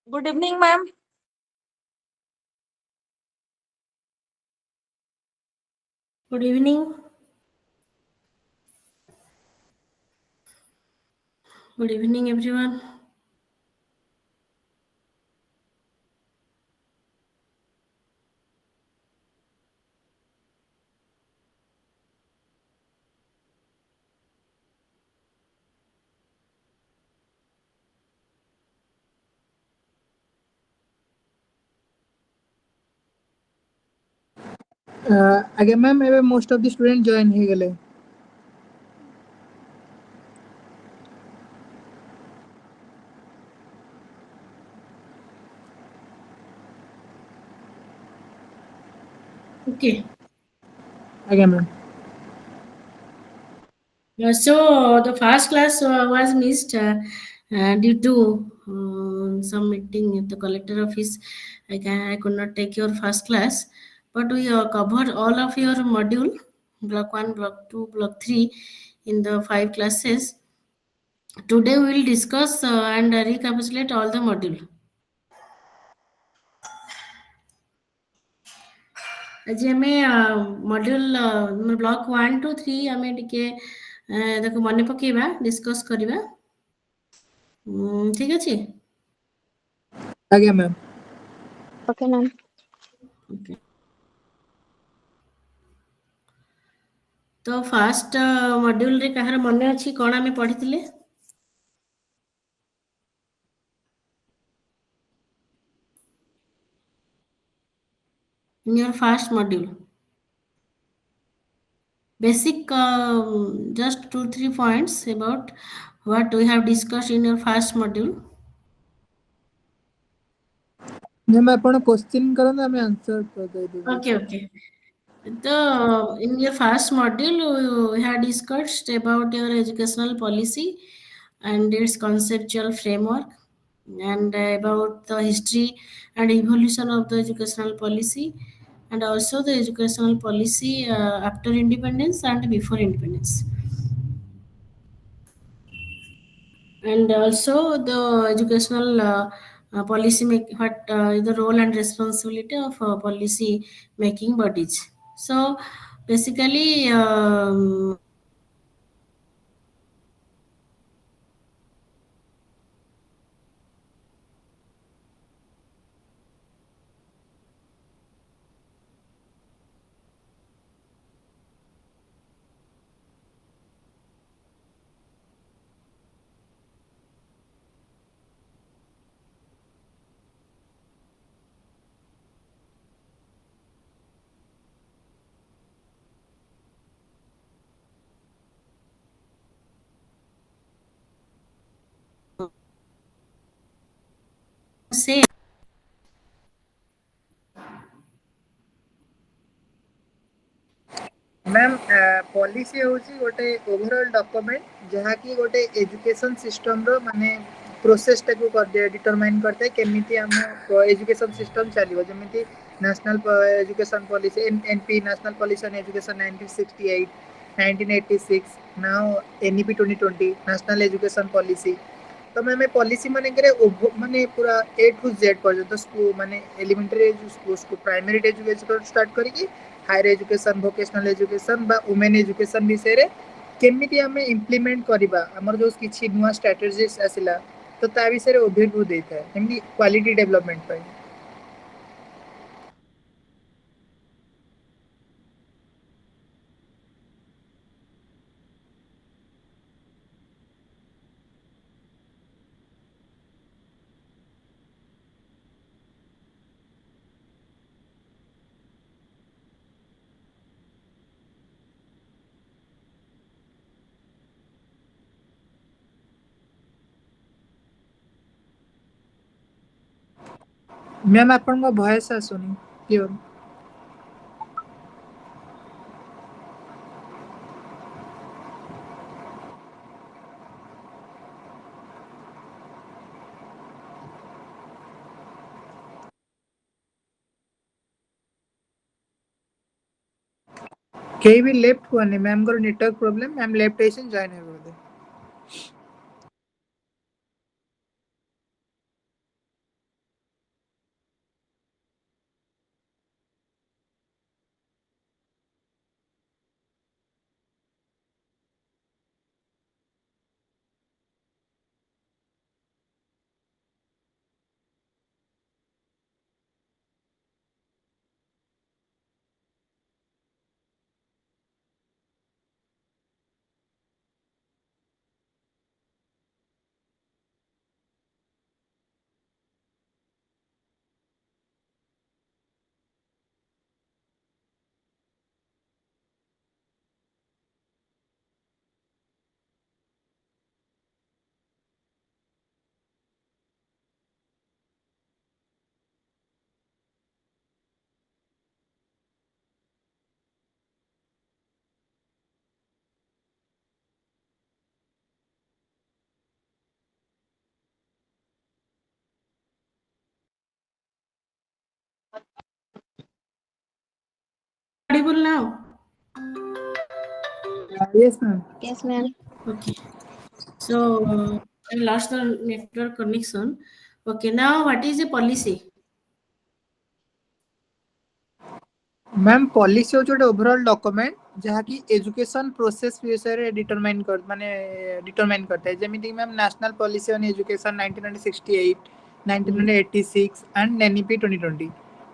Good evening, ma'am. Good evening. Good evening, everyone. ଆଜ୍ଞା ma'am ଏବେ most of the student join ହେଇଗଲେ। Okay. ଆଜ୍ଞା ma'am. So the first class was missed due to some meeting at the collector office. I could not take your first class, but we covered all of your module, block 1, block 2, block 3 in the 5 classes. Today we will discuss and recapitulate all the module. ଆଜି ଆମେ module block 1 2 3 ଆମେ ଟିକେ ତାକୁ ମନେ ପକେଇବା discus କରିବା ଠିକ ଅଛି। ଆଜ୍ଞା ମ୍ୟାମ୍। Okay, ma'am. Okay. ତ ଫାଷ୍ଟ ମଡ୍ୟୁଲରେ କାହାର ମନେ ଅଛି କ'ଣ ଆମେ ପଢିଥିଲେ? In your first module, basic just 2-3 points about what we have discussed in your first module. Ma'am ଆପଣ କ୍ୱେଶ୍ଚିନ୍ କରନ୍ତୁ ଆମେ ଆନ୍ସର ଦେଇଦେବୁ। Okay. So in your first module we have discussed about your educational policy and its conceptual framework, and about the history and evolution of the educational policy, and also the educational policy after independence and before independence, and also the educational policy what is the role and responsibility of policy making bodies. So basically say ma'am policy ହେଉଛି ଗୋଟେ overall document ଯାହାକି ଗୋଟେ education ସିଷ୍ଟମ୍ର ମାନେ ପ୍ରୋସେସ୍ଟାକୁ କରିଦିଏ, determine କରିଥାଏ କେମିତି ଆମ education system ଚାଲିବ। ଯେମିତି national education policy NP national policy on education 1968, 1986, now NEP 2020 national education policy. ତ ଆମେ ପଲିସି ମାନଙ୍କରେ ମାନେ ପୁରା A to Z ପର୍ଯ୍ୟନ୍ତ ସ୍କୁଲ ମାନେ ଏଲିମେଣ୍ଟାରୀ ପ୍ରାଇମେରୀ ଏଜୁକେସନ୍ ଷ୍ଟାର୍ଟ କରିକି ହାୟର ଏଜୁକେସନ୍, ଭୋକେସନାଲ୍ ଏଜୁକେସନ୍ ବା ଓମେନ୍ ଏଜୁକେସନ୍ ବିଷୟରେ କେମିତି ଆମେ ଇମ୍ପ୍ଲିମେଣ୍ଟ କରିବା, ଆମର ଯେଉଁ କିଛି ନୂଆ ଷ୍ଟ୍ରାଟେଜିସ୍ ଆସିଲା ତ ତା ବିଷୟରେ ଓଭରଭ୍ୟୁ ଦେଇଥାଏ ଯେମିତି କ୍ୱାଲିଟି ଡେଭଲପମେଣ୍ଟ ପାଇଁ। ମ୍ୟାମ୍ ଆପଣଙ୍କ ଭଏସ୍ ଆସୁନି କ୍ଲିୟର। କେହି ବି ଲେଫ୍ଟ ହୁଅନି, ମ୍ୟାମ୍ଙ୍କର ନେଟୱାର୍କ ପ୍ରୋବ୍ଲେମ୍, ମ୍ୟାମ୍ ଲେଫ୍ଟ ହେଇଛନ୍ତି ଜଏନ୍ ହେବେ ବୋଧେ। audible now? Yes, ma'am. Yes, ma'am. Okay. So I lost the network connection. Okay, now what is a policy? Ma'am policy होचे गोटे ओवरऑल डॉक्यूमेंट जहाँकि education process विषय रे determine कर माने डिटरमाइन करता है जेमिति ma'am national policy on education 1968 1986 and NEP 2020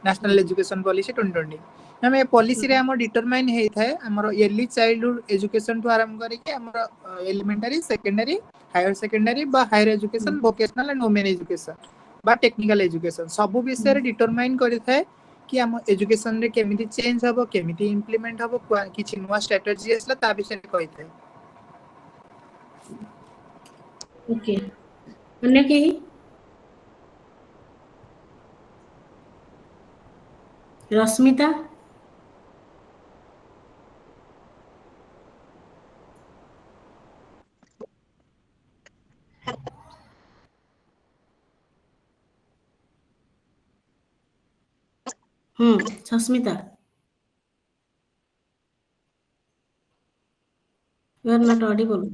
national education policy 2020 ma'am ये पॉलिसी रे हमर डिटरमाइन हेइ थाए हमर अर्ली चाइल्डहुड एजुकेशन टू आरंभ करी के हमर एलिमेंटरी सेकेंडरी हायर सेकेंडरी बा higher education vocational and women education बा टेक्निकल एजुकेशन सब विषय रे डिटरमाइन करी थाए कि हम एजुकेशन रे केमिति चेंज हबो केमिति इंप्लीमेंट हबो किछि नुवा स्ट्रेटजी असला ता विषय कहि थाए ओके अन्य केही Rashmita Sasmita you are not audible.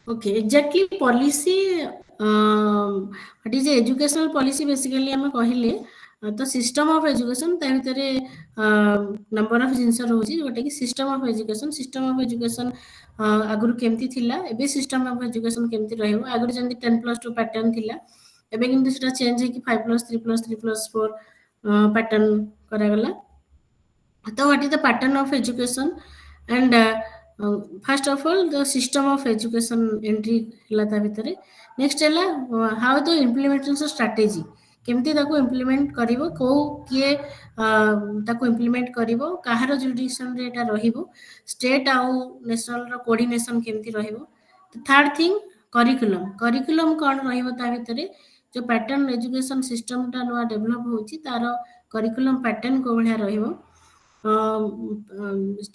Okay, exactly policy. What is the educational policy? Basically, आम कहले तो सिस्टम ऑफ एजुकेशन ता भितरे नंबर ऑफ जिंस रोची जोटा कि सिस्टम ऑफ एजुकेशन आगुरु केमती थिला एबे सिस्टम ऑफ एजुकेशन केमती रहइबो आगुरु जंदी 10+2 पैटर्न थिला एबे किंतु सेटा चेंज है कि 5+3+3+4 पैटर्न करा गला तो what is the pattern of education and first of all the system of education entry हला ता भितरे नेक्स्ट हला हाउ द इम्प्लीमेंटेशन स्ट्रेटजी केमती ताको इम्प्लीमेंट करिवो को किए ताको इम्प्लीमेंट करिवो काहार जुरिडिक्शन रे एटा रहिबो स्टेट आउ नेशनल रो कोऑर्डिनेशन केमती रहिबो थर्ड थिंग करिकुलम कोन रहिबो ता भितरे जो पैटर्न एजुकेशन सिस्टम टा नुआ डेवलप होची तार करिकुलम पैटर्न को भलिया रहिबो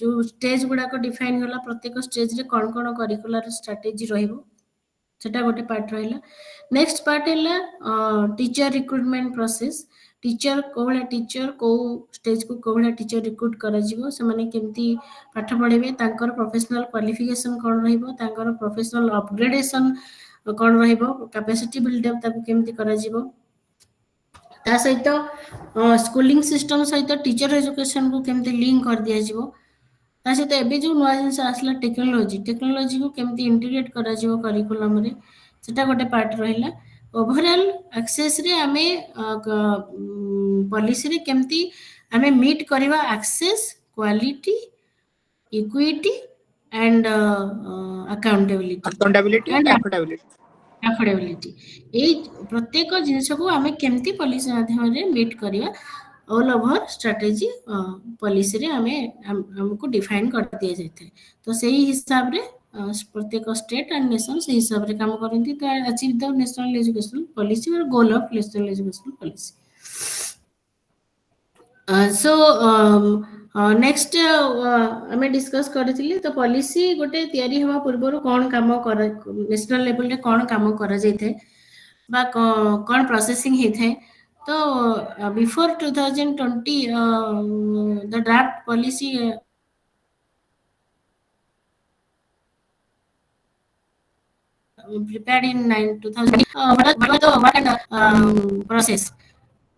जो स्टेज गुड़ाक डिफाइन होला प्रत्येक स्टेज रे कौन कौन करिकुलर स्ट्रेटेजी रहिबो सेटा गोटे पार्ट रहिला नेक्स्ट पार्ट हैला teacher recruitment process teacher Cola teacher को स्टेज को कोला टीचर रिक्रुट करा जिवो से माने केमती पाठ पढेबे तांकर प्रोफेशनल क्वालिफिकेशन कोन रहिबो तांकर प्रोफेशनल अपग्रेडेशन कोन रहिबो कैपेसिटी बिल्डअप ताको केमती करा जिवो ता सहित स्कूलिंग सिस्टम सहित टीचर एजुकेशन को केमती लिंक कर दिया जिवो ता सहित एबे जो नुआ जिंस आसला टेक्नोलॉजी को केमती इंटीग्रेट करा जिवो करिकुलम रे सेटा गोटे पार्ट रहिला ओवरऑल एक्सेस रे आमे पॉलिसी रे केमती आमे मीट करबा access quality equity and accountability and affordability ए प्रत्येक जिनिस को आमे केमती पॉलिसी माध्यम रे मीट करबा ऑल ओवर स्ट्रेटजी पॉलिसी रे हमको डिफाइन कर दिया जाता है तो सही हिसाब रे प्रत्येक स्टेट एंड नेशन से हिसाब रे काम करती तो achieve the national education policy और goal of national education policy so next आम डिस्कस करथिले तो पॉलिसी गोटे तयारी हवा पूर्व कौन काम कर नेशनल लेवल रे कौन काम करा जाइथे बा कौन प्रोसेसिंग हेथे तो before 2020 the draft policy prepared in 2000 what kind of process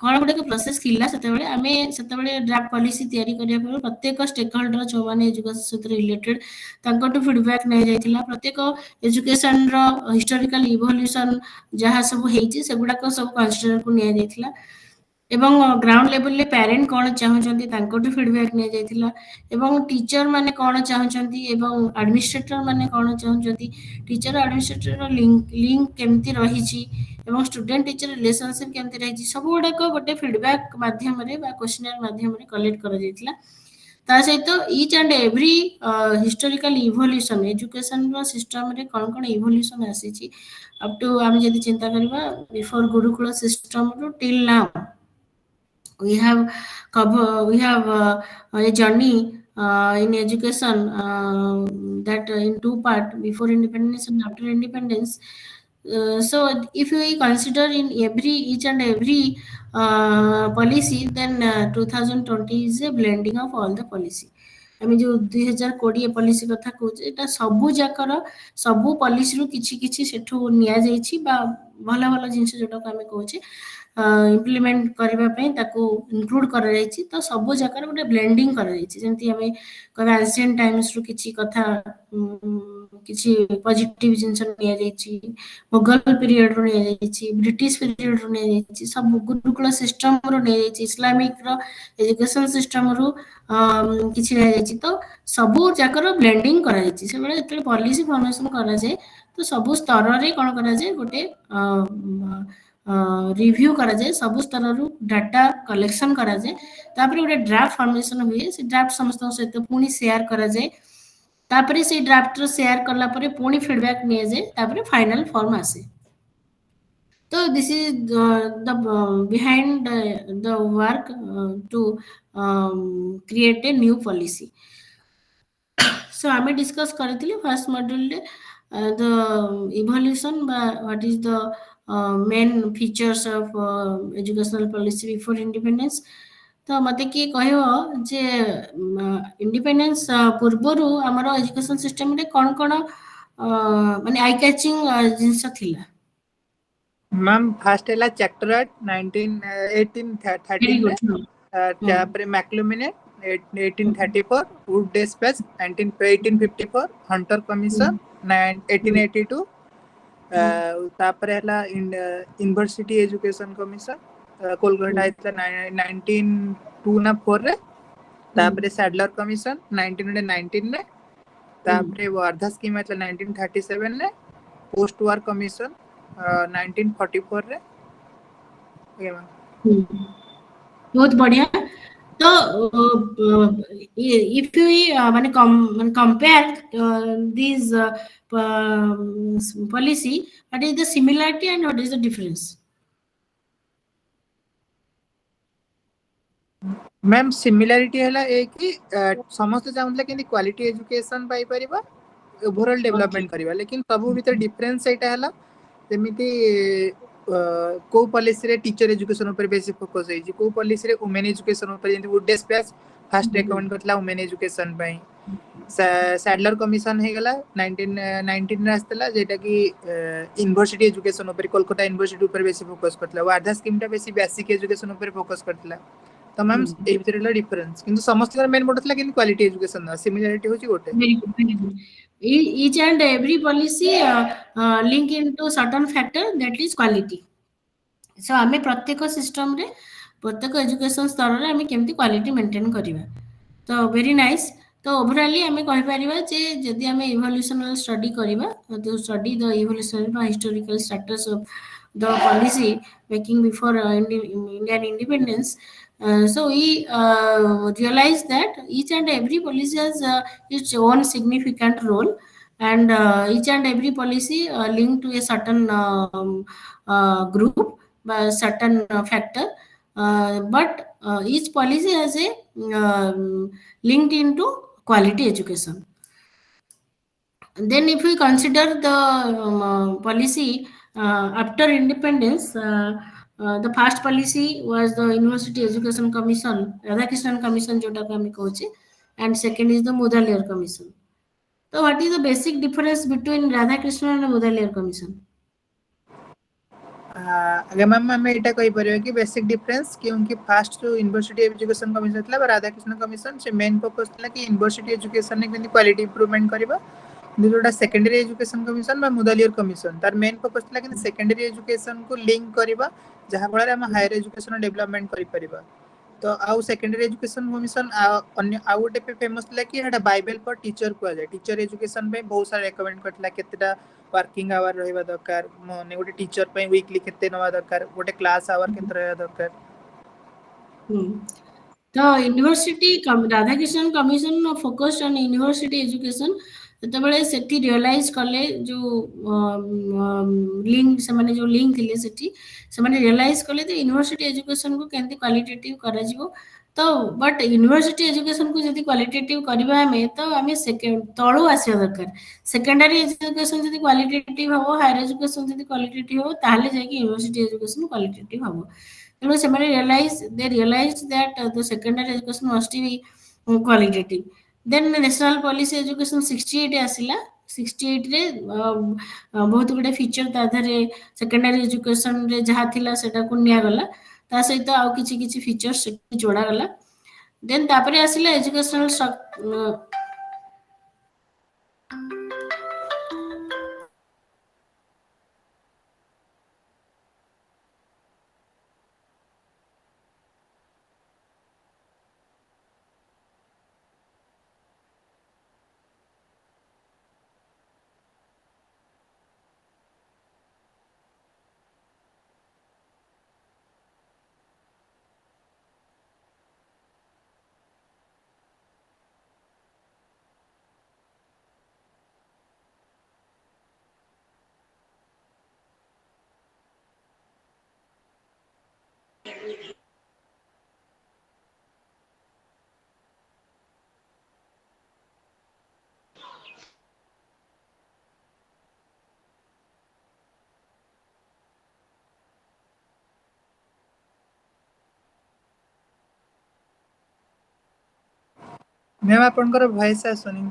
कौन गोटे प्रोसेस थिला सेतेबेले आमे सेतेबेले ड्राफ्ट पॉलिसी तयारी करिया पर प्रत्येक स्टेक होल्डर जो माने एजुकेशन सहित रिलेटेड तांकोटू फीडबैक नै जायतिला प्रत्येक एजुकेशन रो हिस्टोरिकल इवोल्यूशन जहा सब हेची सेगुडा को सब कंसीडर को नै जायतिला एवं ग्राउंड लेवल ले पेरेंट कौन चाहूचंती तांकोटू फीडबैक नै जायतिला एवं टीचर माने कौन चाहूचंती एवं एडमिनिस्ट्रेटर माने कौन चाहूचंती टीचर एडमिनिस्ट्रेटर रो लिंक केमती रहिची एवं स्टूडेंट टीचर रिलेशनशिप केमती रहिची सब गुडा को गोटे फीडबैक माध्यम रे बा क्वेश्चनर माध्यम रे कलेक्ट करा जायतिला ता सहित each and every historical evolution education रो सिस्टम रे कौन कौन इवोल्यूशन आसीची अप टू हम जदी चिंता करबा बिफोर गुरुकुल सिस्टम रो till now we have a journey in education that in two part before independence and after independence So if we consider in each and every policy, then 2020 is a blending of all the policy. ଆମେ ଯୋଉ 2020 policy କଥା କହୁଛେ ଏଟା ସବୁ ଯାକର ସବୁ ପଲିସିରୁ କିଛି କିଛି ସେଠୁ ନିଆଯାଇଛି ବା ଭଲ ଭଲ ଜିନିଷ ଯୋଉଟାକୁ ଆମେ କହୁଛେ ଇମ୍ପ୍ଲିମେଣ୍ଟ କରିବା ପାଇଁ ତାକୁ ଇନକ୍ଲୁଡ କରାଯାଇଛି। ତ ସବୁ ଯାକର ଗୋଟେ ବ୍ଲେଣ୍ଡିଂ କରାଯାଇଛି। ଯେମିତି ଆମେ କହିବା ଏନସିଏଣ୍ଟ ଟାଇମ୍ସରୁ କିଛି କଥା କିଛି ପଜିଟିଭ ଜିନିଷ ନିଆଯାଇଛି, ମୋଗଲ ପିରିୟଡରୁ ନିଆଯାଇଛି, ବ୍ରିଟିଶ ପିରିୟଡରୁ ନିଆଯାଇଛି, ସବୁ ଗୁରୁକୁଳ ସିଷ୍ଟମରୁ ନିଆଯାଇଛି, ଇସଲାମିକର ଏଜୁକେସନ ସିଷ୍ଟମରୁ କିଛି ନିଆଯାଇଛି। ତ ସବୁ ଯାକର ବ୍ଲେଣ୍ଡିଂ କରାଯାଇଛି। ସେବେଳେ ଯେତେବେଳେ ପଲିସି ଫର୍ମେସନ କରାଯାଏ ତ ସବୁ ସ୍ତରରେ କ'ଣ କରାଯାଏ, ଗୋଟେ ରିଭ୍ୟୁ କରାଯାଏ, ସବୁ ସ୍ତରରୁ ଡାଟା କଲେକ୍ସନ କରାଯାଏ, ତାପରେ ଗୋଟେ ଡ୍ରାଫ୍ଟ ଫର୍ମେସନ ହୁଏ। ସେ ଡ୍ରାଫ୍ଟ ସମସ୍ତଙ୍କ ସହିତ ପୁଣି ସେୟାର କରାଯାଏ, ତାପରେ ସେଇ ଡ୍ରାଫ୍ଟର ସେୟାର କଲା ପରେ ପୁଣି ଫିଡବ୍ୟାକ୍ ନିଆଯାଏ, ତାପରେ ଫାଇନାଲ ଫର୍ମ ଆସେ। So this is the behind the work to create a new policy. So ଆମେ discuss କରିଥିଲି first module ରେ the evolution বা what is the main features of educational policy before independence. ତ ମତେ କିଏ କହିବ ଯେ ଇଣ୍ଡିପେଣ୍ଡେନ୍ସ ପୂର୍ବରୁ ଆମର ଏଜୁକେସନ ସିଷ୍ଟମରେ କ'ଣ କ'ଣ ମାନେ ଆଇ କ୍ୟାଚିଂ ଜିନିଷ ଥିଲା? मैम फर्स्ट है चैप्टर 1813 रे तापर मैक्लुमिने 1834 वुड डेस्पेस 1854 हंटर कमीशन 1882 तापर है यूनिवर्सिटी एजुकेशन कमीशन कोलकाता इतला 1902 ना 4 रे तापर सैडलर कमीशन 1919 रे तापर वार्धा स्कीम इतला 1937 रे पोस्ट वार कमीशन 1944 रे बहुत बढ़िया। तो if we माने compare these policy, what is the similarity and what is the difference? Ma'am similarity है एक समस्त चाहूला कि क्वालिटी एजुकेशन पाई परिबा ओवरऑल डेवलपमेंट करिबा, लेकिन सब भीतर डिफरेंस एटा हला जेमिति को पॉलिसी रे टीचर एजुकेशन ऊपर बेसी फोकस होई जी, को पॉलिसी रे वुमेन एजुकेशन ऊपर जेंति वुड डेस्पेस फर्स्ट रिकमेंड करला वुमेन एजुकेशन पई। सैडलर कमीशन हे गला 1919 रे आस्तला जेटा कि यूनिवर्सिटी एजुकेशन ऊपर कोलकाता यूनिवर्सिटी ऊपर बेसी फोकस करतला। वार्धा स्कीम टा बेसी बेसिक एजुकेशन ऊपर फोकस करतला। तो मैम ए भीतर डिफरेंस किंतु समस्त मेन मोड थला कि क्वालिटी एजुकेशन ना सिमिलरिटी होची गोटे। Very good, very good. Each and every policy link into certain factor, that is quality. So आमे प्रत्येक सिस्टम रे प्रत्येक एजुकेशन स्तर रे आमे केमती क्वालिटी मेंटेन करिवा। तो वेरी नाइस। तो ओवरऑली आमे कहि परिबा जे जदि आमे इवोल्यूशनल स्टडी करिबा, तो स्टडी द इवोल्यूशनल बा historical status of the policy making before Indian independence. So we realize that each and every policy has its own significant role, and each and every policy linked to a certain group by certain factor, but each policy has a linked into quality education. Then if we consider the policy after independence, the first policy was the University Education Commission, Radhakrishnan Commission jota ko ame koche, and second is the Mudaliar Commission. So what is the basic difference between Radhakrishnan and Mudaliar Commission? अगर ma'am हमें एटा कहि परियो कि basic difference क्योंकि first जो university education commission थला Radhakrishna commission से main focus थला कि यूनिवर्सिटी एजुकेशन ने केनी क्वालिटी इंप्रूवमेंट करबा। जोटा सेकेंडरी एजुकेशन कमीशन बा मुदालियर कमीशन तार मेन फोकस थला कि सेकेंडरी एजुकेशन को लिंक करबा जहा फଳରେ हम हायर एजुकेशन डेवलपमेंट करि परिबा। तो आउ सेकेंडरी एजुकेशन कमीशन अन्य आउ गोटे पे फेमस थला कि एटा बाइबल फॉर टीचर को जाय। टीचर एजुकेशन पे बहुत सारा रेकमेंड करथला केतेटा वर्किंग आवर रहबा दरकार, माने गोटे टीचर पे वीकली केते नवा दरकार, गोटे क्लास आवर केते रहबा दरकार। तो university Radhakrishnan commission focused on university education ଯେତେବେଳେ ସେଠି ରିଅଲାଇଜ୍ କଲେ ଯେଉଁ ଲିଙ୍କ ସେମାନେ ଯେଉଁ ଲିଙ୍କ ଥିଲେ ସେଠି ସେମାନେ ରିଅଲାଇଜ୍ କଲେ ଯେ ୟୁନିଭର୍ସିଟି ଏଜୁକେସନକୁ କେମିତି କ୍ୱାଲିଟେଟିଭ୍ କରାଯିବ तो बट यूनिवर्सिटी एजुकेशन को जदि क्वालिटेटिव करबा हमें तो हमें सेकेंड तळु आसीबा दरकार सेकेंडरी एजुकेशन जदि क्वालिटेटिव हो हायर एजुकेशन जदि क्वालिटेटिव हो ताहले जाके यूनिवर्सिटी एजुकेशन क्वालिटेटिव हो तेणु से realize that the secondary education must be qualitative then national policy education 68 आसिला 68 रे बहुत गुडे फीचर ता धरे सेकेंडरी एजुकेशन रे जहा थिला सेटा को निया गला ता सहित आउ किछि किछि फीचर्स जोड़ा गला देन तापरे आसिला एजुकेशनल मैम आपनकर वॉइस आसुनी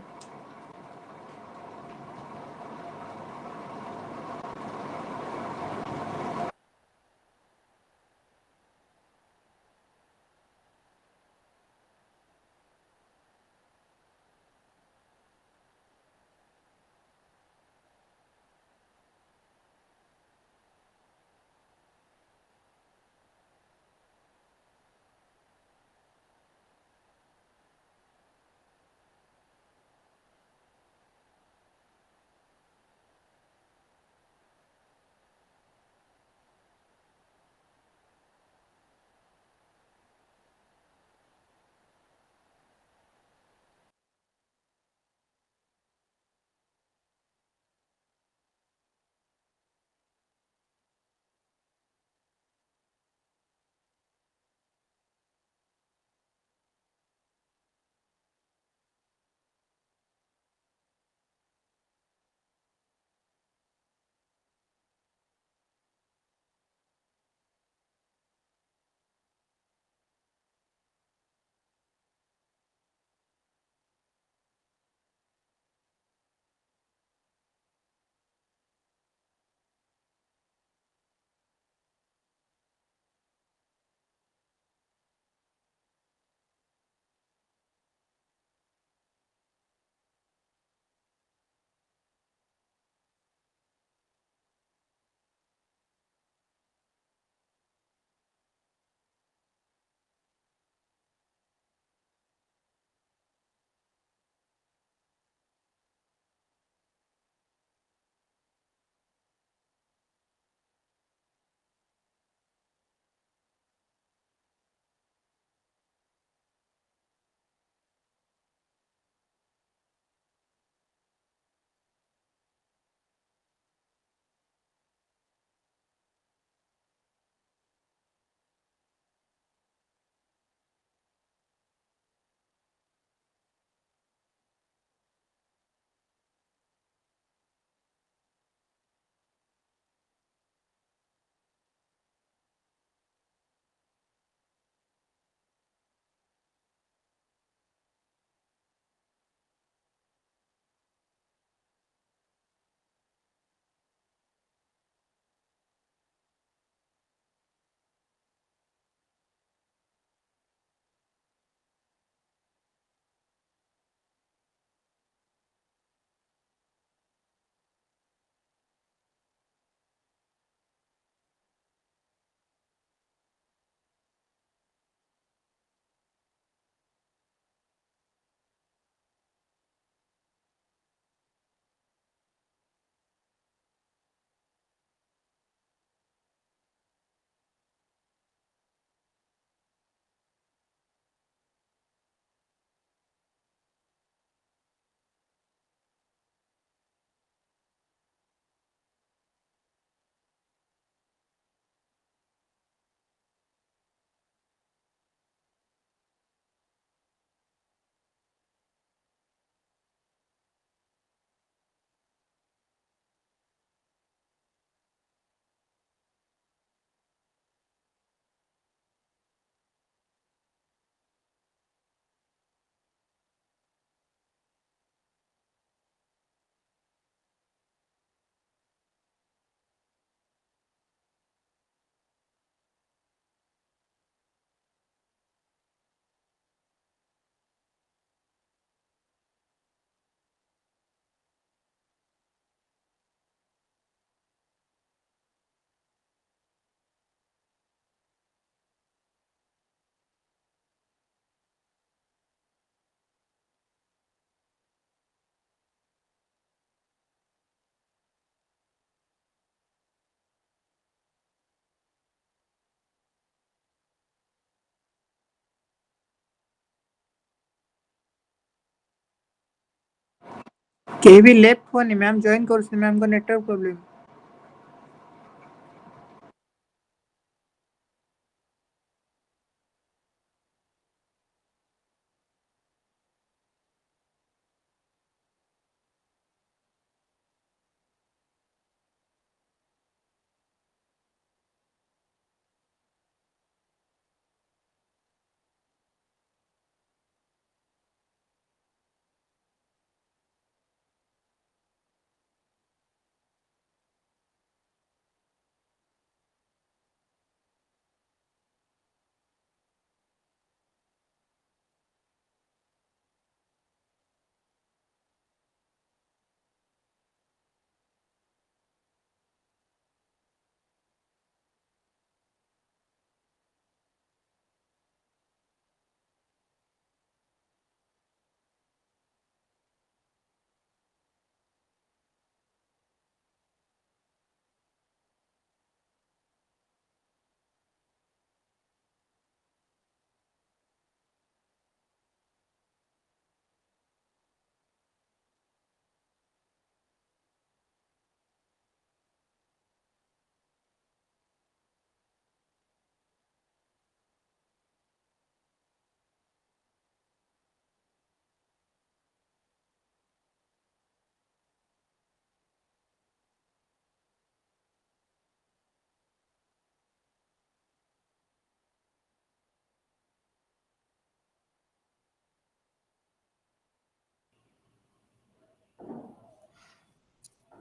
केही भी लेफ्ट होनी मैम जॉइन करछ मैम को network problem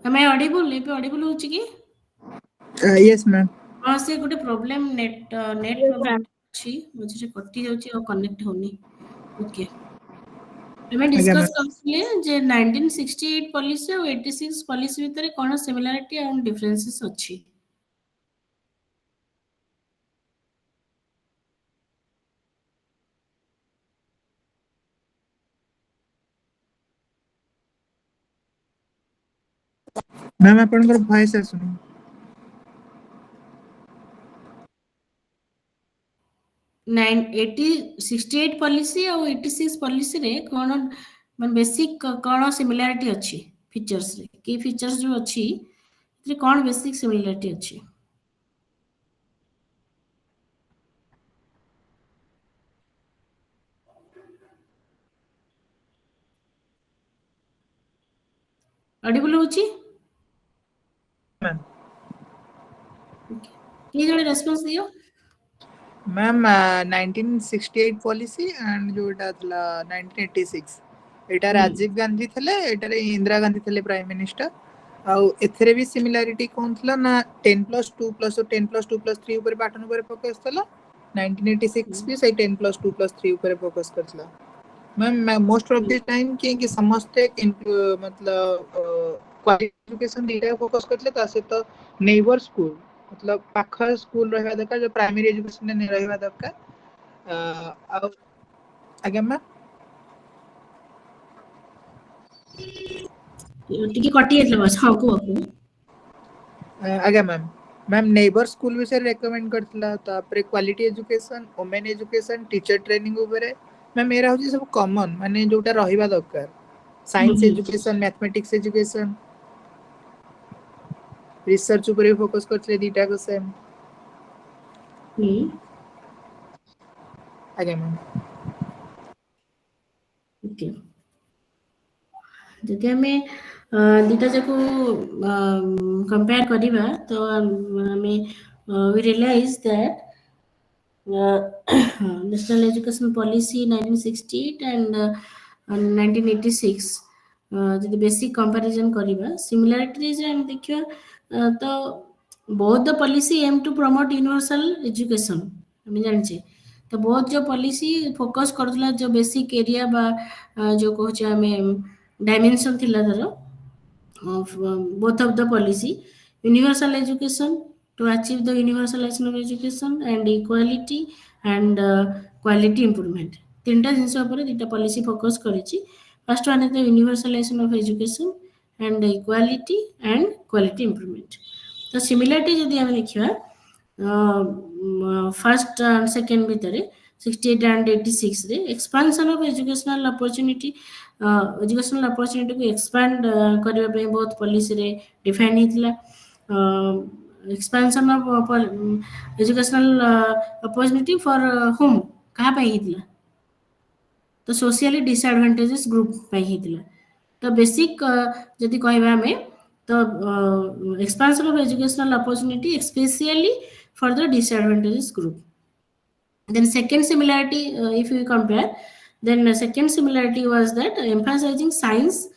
Am I audible? ଏବେ audible ହଉଛି କି? यस मैम ହଁ ସେ ଗୋଟେ problem net net Yes, problem ma'am. ଅଛି ମଝିରେ କଟି ଯାଉଛି ଆଉ କନେକ୍ଟ ହଉନି। ଓକେ ଆମେ ଆଜ୍ଞା ଡିସ୍କସ୍ ମ୍ୟାମ୍ କରୁଥିଲେ ଯେ 1968 ପଲିସି ଆଉ 86 ପଲିସି ଭିତରେ କ'ଣ ସିମିଲାରିଟି ଆଉ ଡିଫରେନ୍ସେସ୍ ଅଛି। मैम आपनकर वॉइस आसुनी 68 ପଲିସି ଆଉ 86 ପଲିସିରେ କ'ଣ ମାନେ ବେସିକ୍ କ'ଣ ସିମିଲାରିଟି ଅଛି ଫିଚର୍ସରେ କି ଫିଚର୍ସ ଯୋଉ ଅଛି ସେଥିରେ କ'ଣ ବେସିକ୍ ସିମିଲାରିଟି ଅଛି। ଅଡିବୁଲ୍ ହଉଛି? मैम କିଏ ଜଣେ ରେସ୍ପନ୍ସ ଦିଅ। मैम 1968 पॉलिसी एंड जो एटा थला 1986 एटा राजीव गांधी थले एटा रे इंदिरा गांधी थले प्राइम मिनिस्टर आउ एथरे भी सिमिलरिटी कोन थला ना 10+2 10+2+3 ऊपर पैटर्न ऊपर फोकस थला 1986 भी सही 10+2+3 ऊपर फोकस करथला ma'am most of the time कि समस्त मतलब क्वालिटी एजुकेशन दीटा फोकस करथले ता से तो नेबर स्कूल मतलब पाखर स्कूल रहबा दरकार जो प्राइमरी एजुकेशन ने रहबा दरकार आ आगे मैम ଟିକେ କଟି ଯାଇଥିଲା ବସ୍ ହଁ କୁହ କୁହ। आगे मैम मैम नेबर स्कूल विषय रेकमेंड करथिला तापरे quality education women education teacher training ऊपरे मैम एरा होची सब कॉमन माने जोटा रहिबा दरकार science education mathematics education research ऊपर फोकस करथिले दीटा को सेम आगे मैम ओके ଯଦି ଆମେ ଦୁଇଟା ଯାକୁ କମ୍ପେୟାର କରିବା ତ ଆମେ we realize that national education policy 1968 and 1986 ଯଦି ବେସିକ୍ କମ୍ପାରିଜନ୍ କରିବା ସିମିଲାରିଟିଜ୍ ଆମେ ଦେଖିବା ତ both the policy aim to promote universal education ଆମେ ଜାଣିଛେ ତ ବହୁତ ଯୋଉ ପଲିସି ଫୋକସ୍ କରୁଥିଲା ଯୋଉ ବେସିକ୍ ଏରିଆ ବା ଯୋଉ କହୁଛେ ଆମେ ଡାଇମେନସନ୍ ଥିଲା ତାର of both of the policy universal education to achieve the universalization of education and equality and quality improvement ତିନିଟା ଜିନିଷ ଉପରେ ଦିଟା ପଲିସି ଫୋକସ୍ କରିଛି first one is the universalization of education and equality and quality improvement ତ similarity ଯଦି ଆମେ ଦେଖିବା first and second ଭିତରେ 68 and 86 ରେ expansion of educational opportunity educational opportunity को एक्सपैंड करबा पे बहुत पॉलिसी रे डिफाइन हितला expansion of educational opportunity for home कहा पे हितला तो सोशली डिसएडवांटेजेस ग्रुप पे हितला तो बेसिक जदि कहबा हमें तो expansion of educational opportunity specially for the disadvantages group. Then second similarity, if you compare, then the second similarity was that emphasizing science,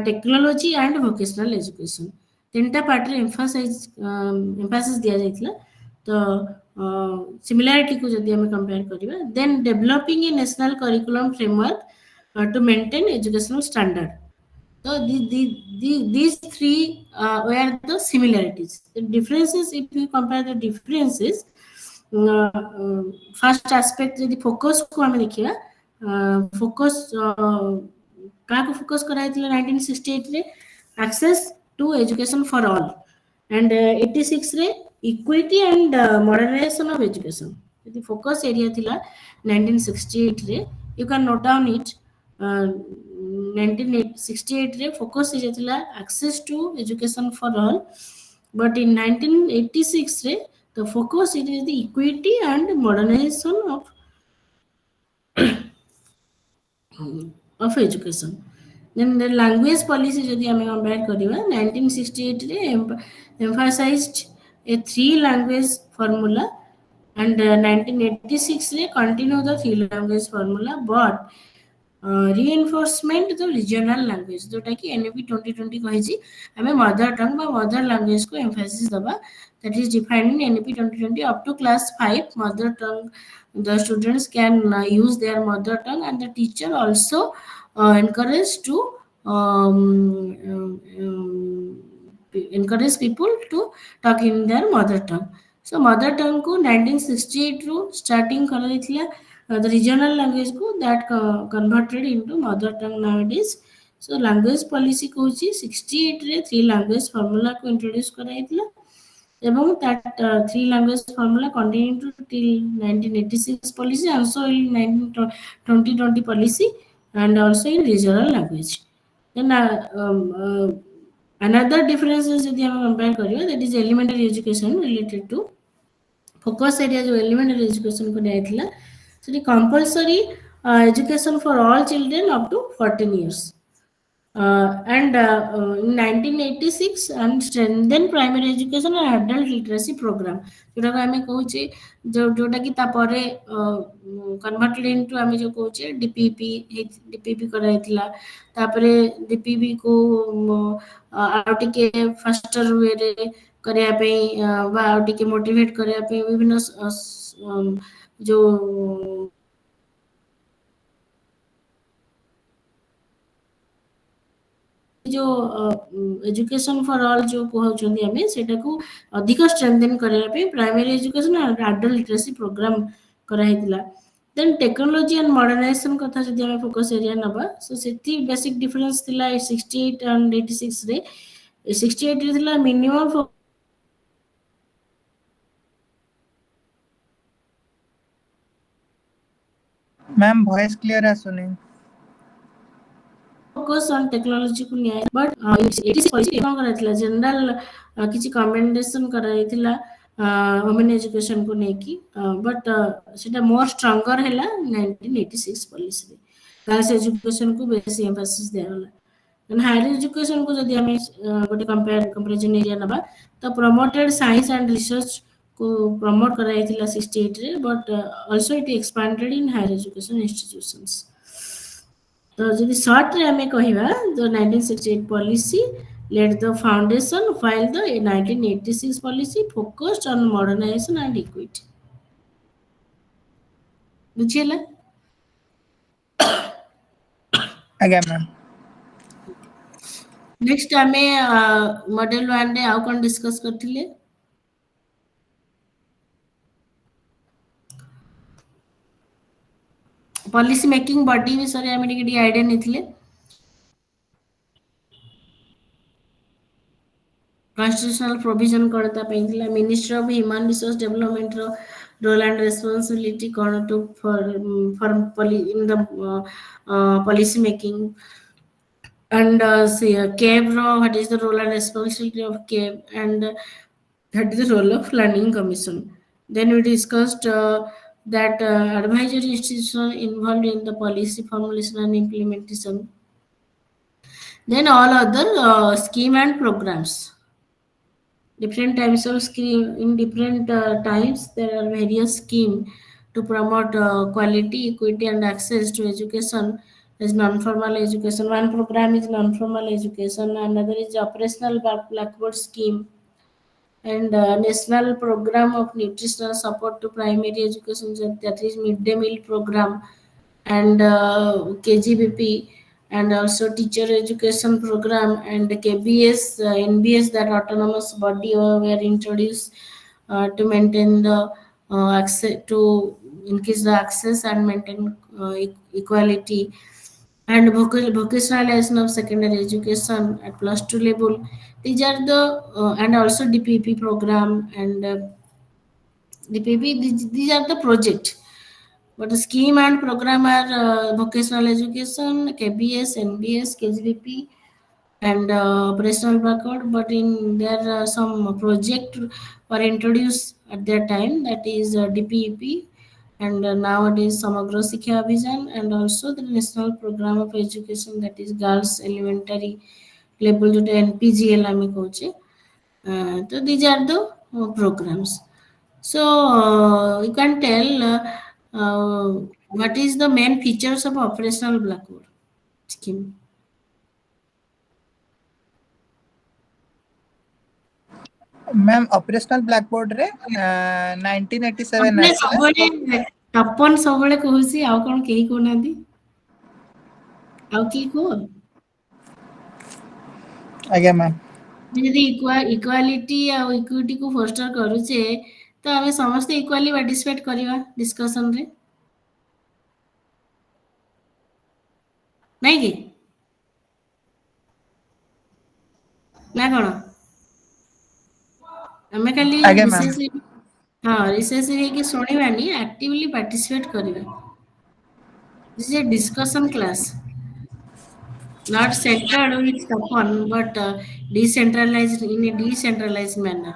technology and vocational education. तीनटा part रे emphasis दिया जाइतला तो similarity को जदि हमें compare करिबा then developing a national curriculum framework to maintain educational standard. So these three were the similarities. The differences, if you compare the differences, first aspect यदि focus को आम देखा फोकस क्या फोकस कराई 1968 रे access to education for all and 86 रे equity and modernization of education यदि focus area थिला 1968 रे you can note down it 1968 रे फोकस एरिया थिला access to education for all but in 1986 रे the focus it is the equity and modernization of education. Then the language policy जदि हमें compare करिबा 1968 रे emphasized a three language formula and 1986 रे continue the three language formula but reinforcement the regional language जोटा कि NEP 2020 कहिछि हमें mother tongue बा mother language को एम्फेसिस दबा that is defined in NEP 2020 up to class 5 mother tongue the students can use their mother tongue and the teacher also encouraged to encourage people to talk in their mother tongue. So mother tongue को 1968 ରୁ starting କରାଯାଇଥିଲା the regional language को that converted into mother tongue nowadays. So language policy कहूची 68 रे three language formula को introduce କରାଯାଇଥିଲା এবং that three language formula continued to till 1986 policy also in 2020 policy and also in regional language. Then another difference is यदि हम compare करियो that is elementary education related to focus area जो elementary education को दिया था so compulsory education for all children up to 14 years. And in 1986 and strengthen primary education and adult literacy program जोटा को हमें कहूचे जोटा कि तापरे कन्वर्टेड इनटू हमें जो कहूचे डीपीपी कराइथिला तापरे डीपीपी को आउटिके फास्टर वे रे करिया पे बा आउटिके मोटिवेट करिया पे विभिन्न जो जो एजुकेशन फॉर ऑल जो कहउछन्ती हमें सेटा को अधिक स्ट्रेंथन करबा पे प्राइमरी एजुकेशन और एडल्ट लिटरेसी प्रोग्राम कराइतिला देन टेक्नोलॉजी एंड मॉडर्नाइजेशन कथा जदि हमें फोकस एरिया नबा सो सेति बेसिक डिफरेंस थिला 68 एंड 86 रे 68 रे थिला मिनिमम मैम वॉइस क्लियर आसुनी focus on technology को निया but 86 पॉलिसी कोन कराइतिला जनरल किछि कमेंडेशन कराइतिला वुमेन एजुकेशन को नेकी बट सेटा मोर स्ट्रांगर हैला 1986 पॉलिसी रे गर्ल्स एजुकेशन को बेसी एम्फासिस देला एंड हायर एजुकेशन को जदि हमें गोटे कंपैरिजन एरिया नबा तो प्रमोटेड साइंस एंड रिसर्च को प्रमोट कराइतिला 68 रे but also it expanded in higher education institutions तो जदि शॉर्ट रे हमें कहिबा द 1968 policy laid the foundation while the 1986 policy focused on modernization and equity बुझियला आगे मैम नेक्स्ट हमें मॉडल 1 रे आउ कोन डिस्कस करथिले पॉलिसी मेकिंग बॉडी विषय हमें टिके आइडिया नेथिले कॉन्स्टिट्यूशनल प्रोविजन करता पेंथिला ministry of human resource development रो role and responsibility to for in the policy making. And see, CAB, what is the role and responsibility of CAB, and that is the role of Planning Commission. Then we discussed that advisory institution involved in the policy formulation and implementation. Then all other scheme and programs. Different types of scheme in different times. There are various scheme to promote quality, equity, and access to education. Is non-formal education. One program is non-formal education. Another is operational blackboard scheme, and national program of nutritional support to primary education, that is midday meal program, and KGBP, and also teacher education program, and KBS, NBS, that autonomous body were introduced to maintain the access, to increase the access and maintain equality, and vocationalization of secondary education at plus 2 level. These are the and also DPP program, and DPP, these are the project. But the scheme and program are vocational education, KBS, NBS, KGBP, and operational backward. But in there some project were introduced at that time, that is DPEP, and nowadays Samagra Shiksha Abhijan, and also the national program of education, that is girls elementary level, to NPGL ଆମେ କହୁଛେ. So these are the programs. So you can tell what is the main features of operational blackboard scheme. Ma'am operational blackboard रे 1987 आपने आसला सबले तपन सबले कहूसी, आउ कोन केही कोनादी, आउ की को आज्ञा मैम यदि इक्वालिटी आ इक्विटी को फोस्टर करूचे, तो आमे समस्त इक्वाली पार्टिसिपेट करबा डिस्कशन रे, नहीं कि ना कोन आमे खाली आज्ञा मैम विशेष, हाँ रिसर्च रे कि सुनिबानी, एक्टिवली पार्टिसिपेट करबा. This is a discussion class, not centered with upon, but decentralized, in a decentralized manner.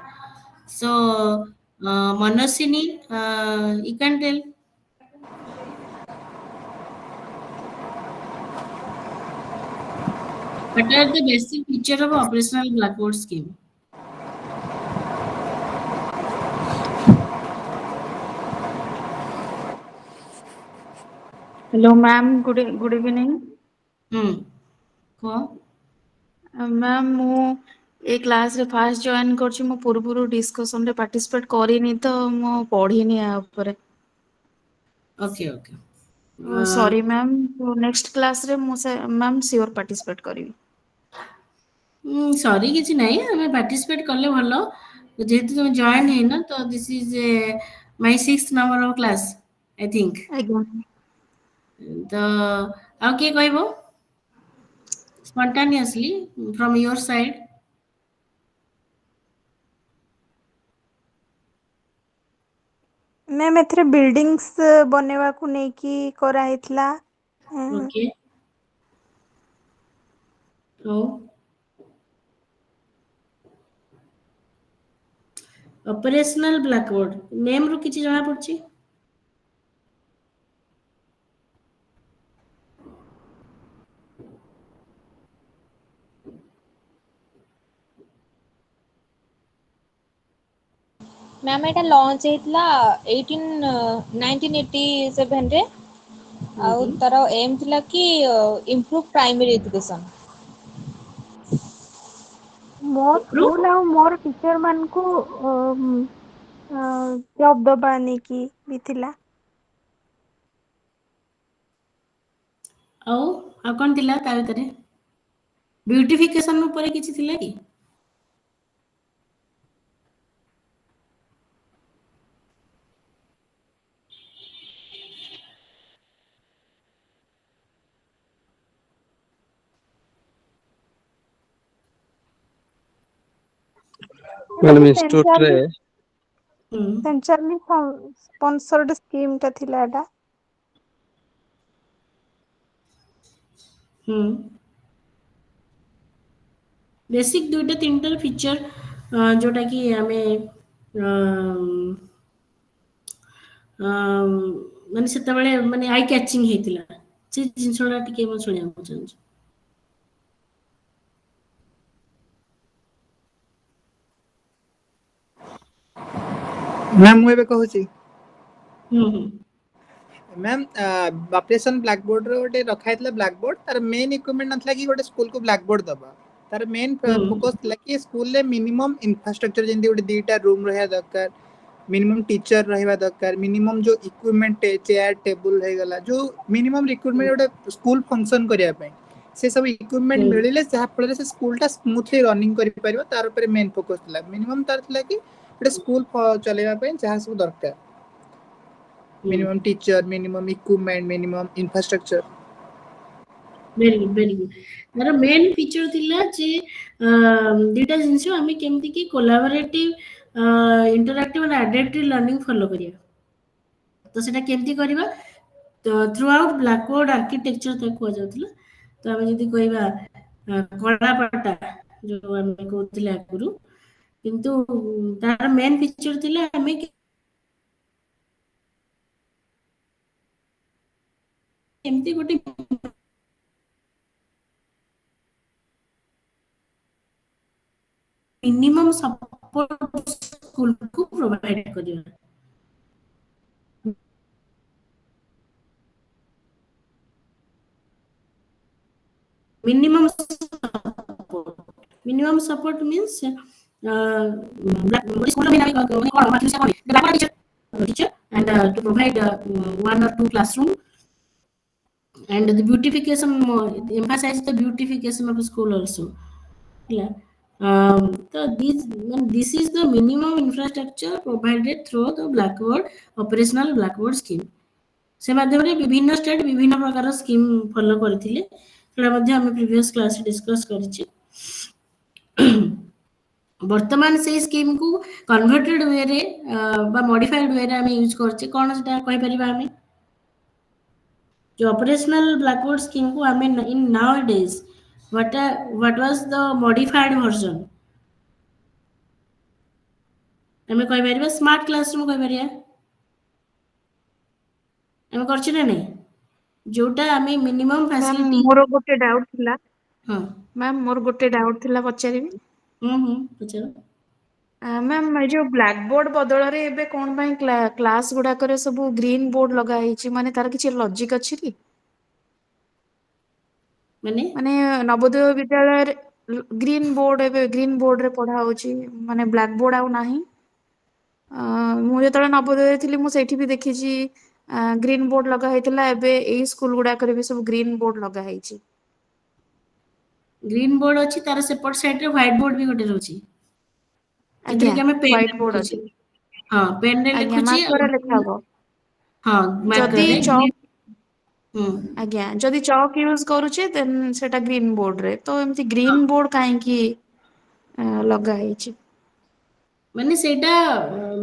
So, Manasini, you can tell what are the basic feature of operational blackboard scheme? Hello, ma'am. Good evening. कह ma'am मु ए class रे fast join करछि, मु पूर्वरु discussion रे participate करिनी, तो मु पढिनी आ ऊपर. Okay okay. Sorry ma'am. तो नेक्स्ट क्लास रे मु से मैम श्योर पार्टिसिपेट करिवि. सॉरी किछि नाही, हमें पार्टिसिपेट करले भलो, जेहेतु तुम जॉइन है ना, तो this is my 6th number of class I think. आज्ञा. तो आउ के कहबो spontaneously from your side? मैम एथरे बिल्डिंग्स बनेवा को नेकी करा हितला. Okay. Oh. Operational blackboard name रू किछि जଣା पड़छि? मैम एटा लॉन्च हेतला 1987 रे. आउ तार एम थिला कि इम्प्रूव प्राइमरी एजुकेशन. मोर स्कूल आ मोर टीचर मान को जॉब दबा नेकी बिथिला. आ कोन थिला ता भीतर ब्यूटिफिकेशन ऊपर किछि थिला कि? मैडम इंस्टीट्यूट रे ସେଣ୍ଟ୍ରାଲି ସ୍ପନ୍ସର୍ଡ ସ୍କିମ୍ ଟା ଥିଲା ଏଟା। बेसिक दुईटा तीन फीचर जोटा कि आमे ମାନେ ସେତେବେଳେ ମାନେ ଆଇ କ୍ୟାଚିଂ ହେଇଥିଲା ସେ ଜିନିଷଟା ଟିକେ ମୁଁ ଶୁଣିବାକୁ ଚାହୁଁଛି। ମ୍ୟାମ୍ ମୁଁ ଏବେ କହୁଛି ହୁଁ ହୁଁ ମ୍ୟାମ୍ ଅପରେସନ୍ ବ୍ଲାକ୍ ବୋର୍ଡର ଗୋଟେ ରଖା ହେଇଥିଲା ବ୍ଲାକ୍ ବୋର୍ଡ ତାର ମେନ୍ ଇକ୍ୱିପମେଣ୍ଟ ନଥିଲା କି ଗୋଟେ ସ୍କୁଲକୁ ବ୍ଲାକ୍ ବୋର୍ଡ ଦବା ତାର ମେନ୍ ଫୋକସ୍ ଥିଲା କି ସ୍କୁଲରେ ମିନିମମ୍ ଇନଫ୍ରାଷ୍ଟ୍ରକ୍ଚର ଯେମିତି ଗୋଟେ ଦିଟା ରୁମ୍ ରହିବା ଦରକାର मिनिमम टीचर रहा दरकार मिनिमम जो इक्विपमेंट चेयर टेबुल होगला जो मिनिमम रिक्वायरमेंट गोटे स्कूल फंक्शन करने से सब इक्विपमेंट मिले जहाँफल से स्कूलटा स्मूथली रनिंग कर तार पर मेन फोकस था मिनिमम तार था कि गोटे स्कूल चलैया जहाँ सब दरकार minimum teacher minimum equipment minimum infrastructure very good very good तार मेन फीचर थिला जे दुईटा जिनिस आमे केमती कि collaborative interactive and adaptive learning follow करिया तो सेटा केमती करबा तो through out black board architecture तक को जाउतला तो आमे जदी कहबा कलापटा जो आमे कहउतले आगुरु किंतु तार मेन फीचर थिला आमे केमती गोटे मिनिमम सपोर्ट स्कूल को प्रोवाइड करिया minimum support means teacher and to provide one or two classroom and the beautification emphasize the beautification of the school also so this is the minimum infrastructure provided through the blackboard operational blackboard scheme से माध्यम रे विभिन्न state विभिन्न प्रकार scheme follow करथिले सेटा मध्ये हम प्रीवियस क्लास डिस्कस करिछि वर्तमान से स्कीम को कन्वर्टेड वे रे बा मॉडिफाइड वे रे हम यूज करछि कोन सेटा कहि परिबा हम जो ऑपरेशनल ब्लैकबोर्ड स्कीम को हम in now days what was the modified version हम कहि परिबा स्मार्ट क्लासरूम कहि परिया हम करछि ना नहीं जोटा आमे मिनिमम फैसिलिटी मोर गोटे डाउट थिला हां मैम मोर गोटे डाउट थिला पचारिबी पचारो मैम जो ब्लैक बोर्ड बदल रे एबे कोन भाई क्लास गुडा करे सब ग्रीन बोर्ड लगा हिची माने तार किछि लॉजिक अछि कि माने माने नवोदय विद्यालय ग्रीन बोर्ड एबे ग्रीन बोर्ड रे पढ़ा होची माने ब्लैक बोर्ड आउ नाही मु जेतले नवोदय थिली मु सेठी भी देखिची ग्रीन बोर्ड लगा हैतिला एबे एई स्कूल गुडा करे भी सब ग्रीन बोर्ड लगा हैची ग्रीन बोर्ड अछि तार सेपट साइड रे व्हाइट बोर्ड भी गोटे रहउची आज्ञा कि हमें पेन व्हाइट बोर्ड लिखुची अछि हां पेन रे आज्ञा लिखुची मार्कर लेखा हो हां मार्कर जदी रे चॉक आज्ञा जदी चॉक यूज करूचे देन सेटा ग्रीन बोर्ड रे तो एमती ग्रीन बोर्ड काहे की लगा हैची माने सेटा